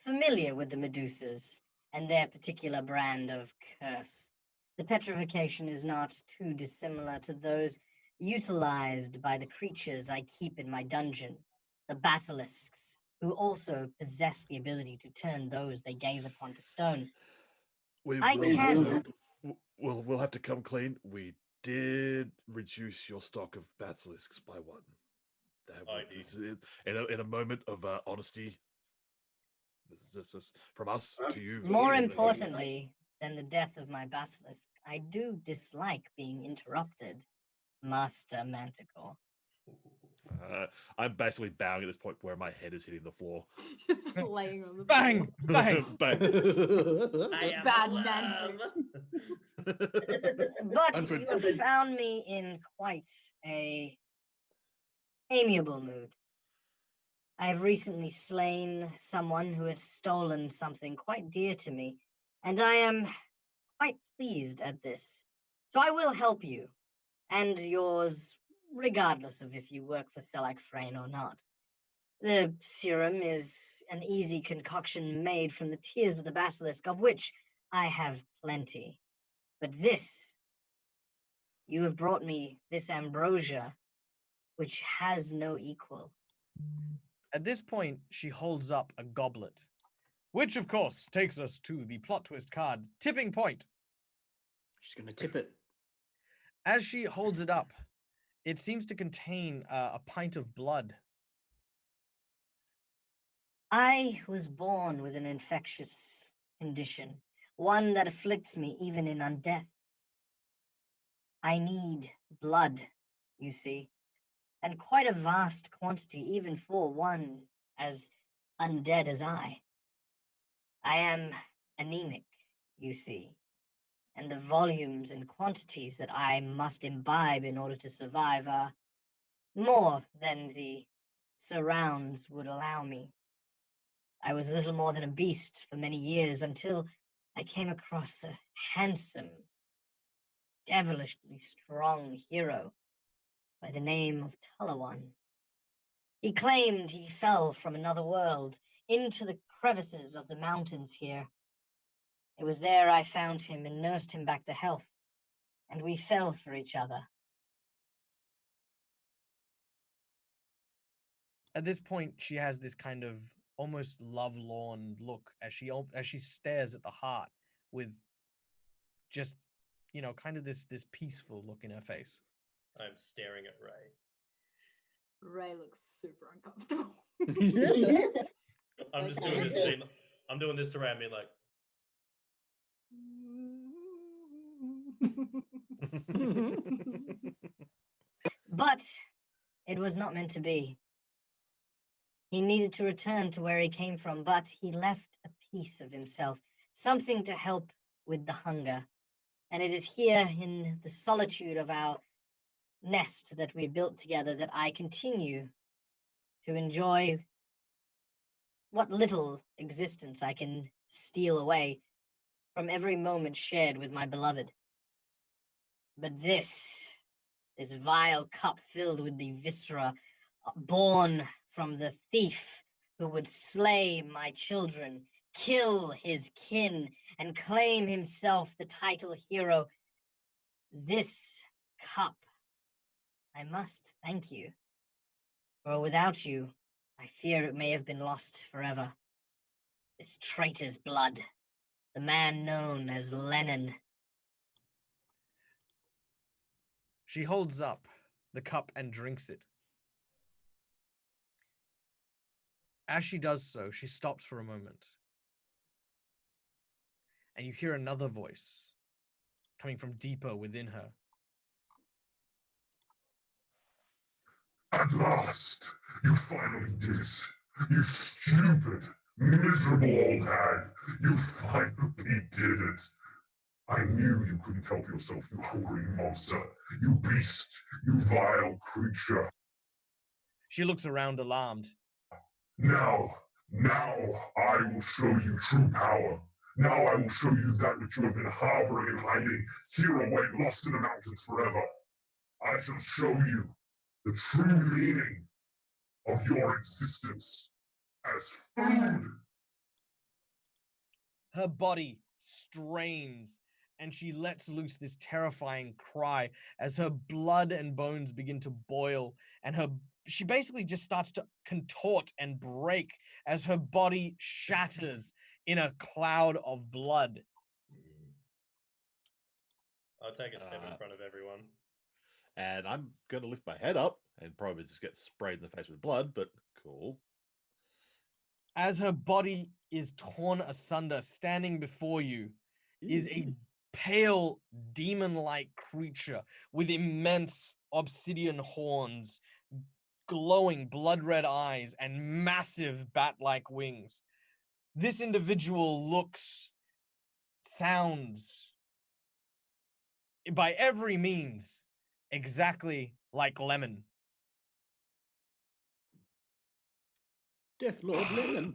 familiar with the Medusas and their particular brand of curse. The petrification is not too dissimilar to those utilized by the creatures I keep in my dungeon, the basilisks, who also possess the ability to turn those they gaze upon to stone. We'll have to come clean. We did reduce your stock of basilisks by one. In a moment of honesty. This is just from us to you. More importantly than the death of my basilisk, I do dislike being interrupted, Master Manticore. I'm basically bowing at this point where my head is hitting the floor. Just laying on the Bang! floor. Bang! Bang. Bad Manfred. But you have found me in quite a amiable mood. I have recently slain someone who has stolen something quite dear to me, and I am quite pleased at this. So I will help you, and yours, regardless of if you work for Selak Frane or not. The serum is an easy concoction made from the tears of the basilisk, of which I have plenty. But this, you have brought me this ambrosia, which has no equal. At this point, she holds up a goblet, which of course takes us to the plot twist card, Tipping Point. She's going to tip it. As she holds it up, it seems to contain a pint of blood. I was born with an infectious condition, one that afflicts me even in undeath. I need blood, you see, and quite a vast quantity even for one as undead as I. I am anemic, you see, and the volumes and quantities that I must imbibe in order to survive are more than the surrounds would allow me. I was little more than a beast for many years until I came across a handsome, devilishly strong hero by the name of Taliwan. He claimed he fell from another world into the crevices of the mountains here. It was there I found him and nursed him back to health, and we fell for each other. At this point, she has this kind of almost lovelorn look as she stares at the heart with just, kind of this peaceful look in her face. I'm staring at Ray. Ray looks super uncomfortable. I'm just doing this thing. I'm doing this to Ray. I mean, like. But it was not meant to be. He needed to return to where he came from, but he left a piece of himself, something to help with the hunger. And it is here in the solitude of our nest that we built together that I continue to enjoy what little existence I can steal away from every moment shared with my beloved. But this vile cup filled with the viscera born from the thief who would slay my children, kill his kin, and claim himself the title hero. This cup, I must thank you. For without you, I fear it may have been lost forever. This traitor's blood, the man known as Lennon. She holds up the cup and drinks it. As she does so, she stops for a moment. And you hear another voice coming from deeper within her. At last, you finally did it. You stupid, miserable old hag. You finally did it. I knew you couldn't help yourself, you hungry monster. You beast. You vile creature. She looks around alarmed. Now I will show you true power. Now I will show you that which you have been harboring and hiding, here away, lost in the mountains forever. I shall show you the true meaning of your existence as food. Her body strains and she lets loose this terrifying cry as her blood and bones begin to boil, and she basically just starts to contort and break as her body shatters in a cloud of blood. I'll take a step in front of everyone. And I'm going to lift my head up and probably just get sprayed in the face with blood, but cool. As her body is torn asunder, standing before you is a pale, demon-like creature with immense obsidian horns, glowing blood-red eyes, and massive bat-like wings. This individual looks, sounds, by every means, exactly like Lemon. Death Lord Lemon.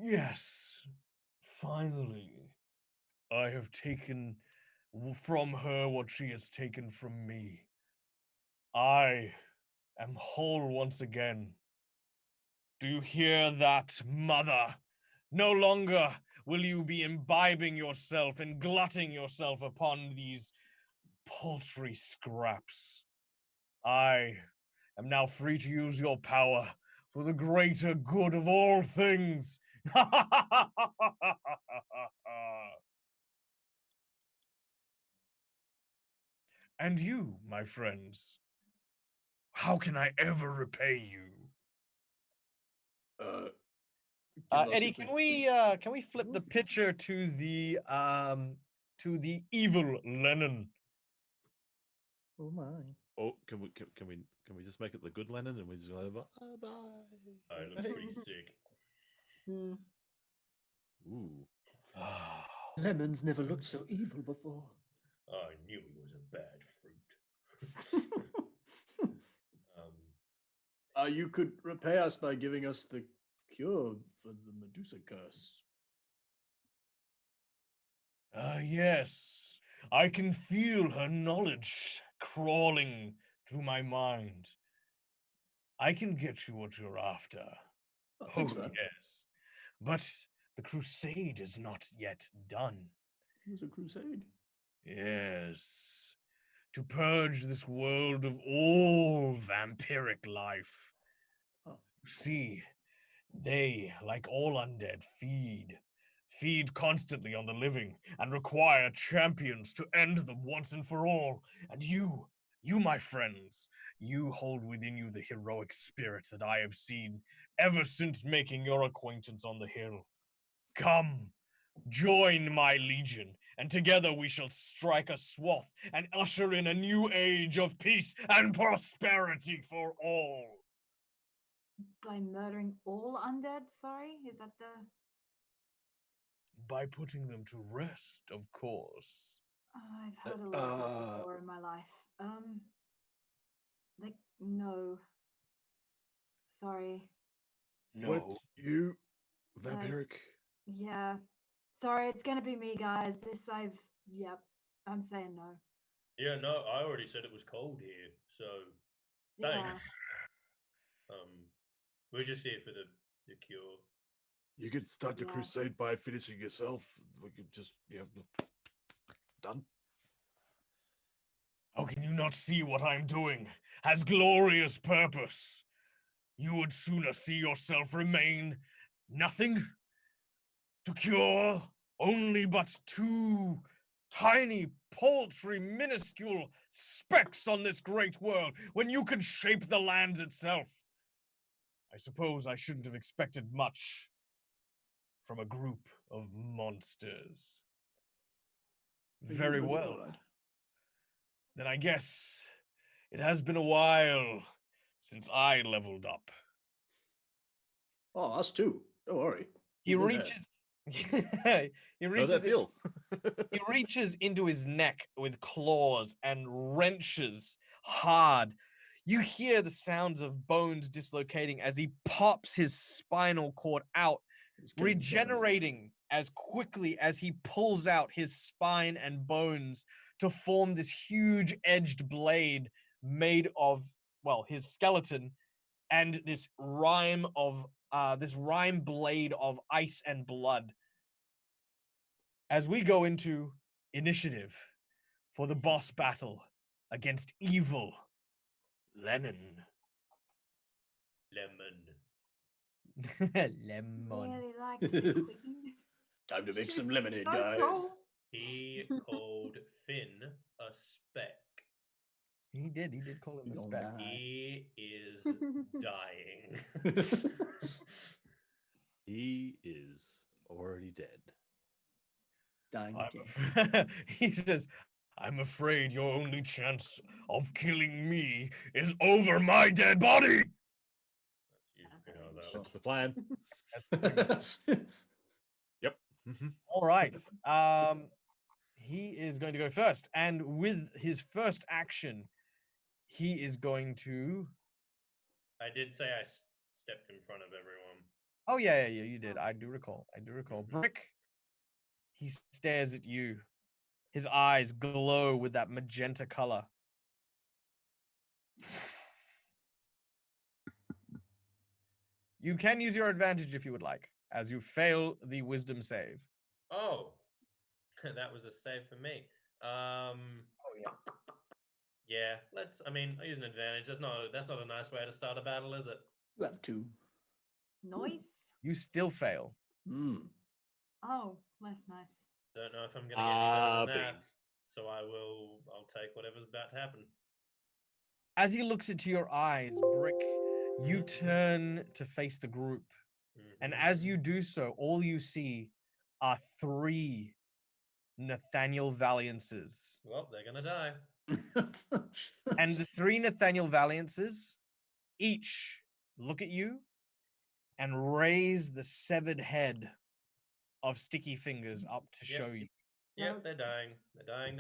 Yes, finally, I have taken from her what she has taken from me. I am whole once again. Do you hear that, mother? No longer will you be imbibing yourself and glutting yourself upon these paltry scraps. I am now free to use your power for the greater good of all things. And you, my friends, how can I ever repay you? Eddie, can we flip the picture to the evil Lennon? Oh my. Oh, can we just make it the good Lennon and we just go over? Bye. Oh, it looks pretty sick. Ooh. Lemon's never looked so evil before. I knew he was a bad fruit. You could repay us by giving us the cure for the Medusa curse. Yes. I can feel her knowledge crawling through my mind. I can get you what you're after. Thanks, Yes. But the crusade is not yet done. It was a crusade. Yes. To purge this world of all vampiric life. See, they, like all undead, feed constantly on the living and require champions to end them once and for all. And you, my friends, you hold within you the heroic spirit that I have seen ever since making your acquaintance on the hill. Come, join my legion, and together we shall strike a swath and usher in a new age of peace and prosperity for all. By murdering all undead, sorry? Is that the... By putting them to rest, of course. Oh, I've heard a lot of that before in my life. Like, no. Sorry. No. What, you vampiric? Yeah. Sorry, it's gonna be me, guys. Yep. I'm saying no. Yeah, no, I already said it was cold here, so Yeah. thanks. We're just here for the cure. You could start your crusade by finishing yourself. We could just, done. How can you not see what I'm doing has glorious purpose? You would sooner see yourself remain nothing? To cure only but 2 tiny, paltry, minuscule specks on this great world when you could shape the lands itself. I suppose I shouldn't have expected much from a group of monsters. Very well. Then I guess it has been a while since I leveled up. Oh, us too. Don't worry. He We've been reaches. he Know that reaches. feel? He reaches into his neck with claws and wrenches hard. You hear the sounds of bones dislocating as he pops his spinal cord out, regenerating as quickly as he pulls out his spine and bones to form this huge edged blade made of, well, his skeleton and this rime blade of ice and blood. As we go into initiative for the boss battle against evil Lennon. Lemon. Really likes the queen. Time to make Shoot, some lemonade, don't guys. roll. He called Finn a speck. He did call him a Don't speck. die. He is dying. He is already dead. Dying again. He says, I'm afraid your only chance of killing me is over my dead body. That's the plan. Yep. All right. He is going to go first. And with his first action, he is going to. I did say I stepped in front of everyone. Oh, yeah, you did. I do recall. Brick, he stares at you. His eyes glow with that magenta color. You can use your advantage if you would like, as you fail the wisdom save. Oh, that was a save for me. Oh, yeah. Yeah, I use an advantage. That's not a nice way to start a battle, is it? You have two. Nice. You still fail. Oh, less nice. Don't know if I'm gonna get any better than that. Beans. So I'll take whatever's about to happen. As he looks into your eyes, Brick, you turn to face the group. And as you do so, all you see are 3 Nathaniel Valiances. Well, they're gonna die. And the 3 Nathaniel Valiances each look at you and raise the severed head of Stickyfingers up to show you. Yep, they're dying. They're dying.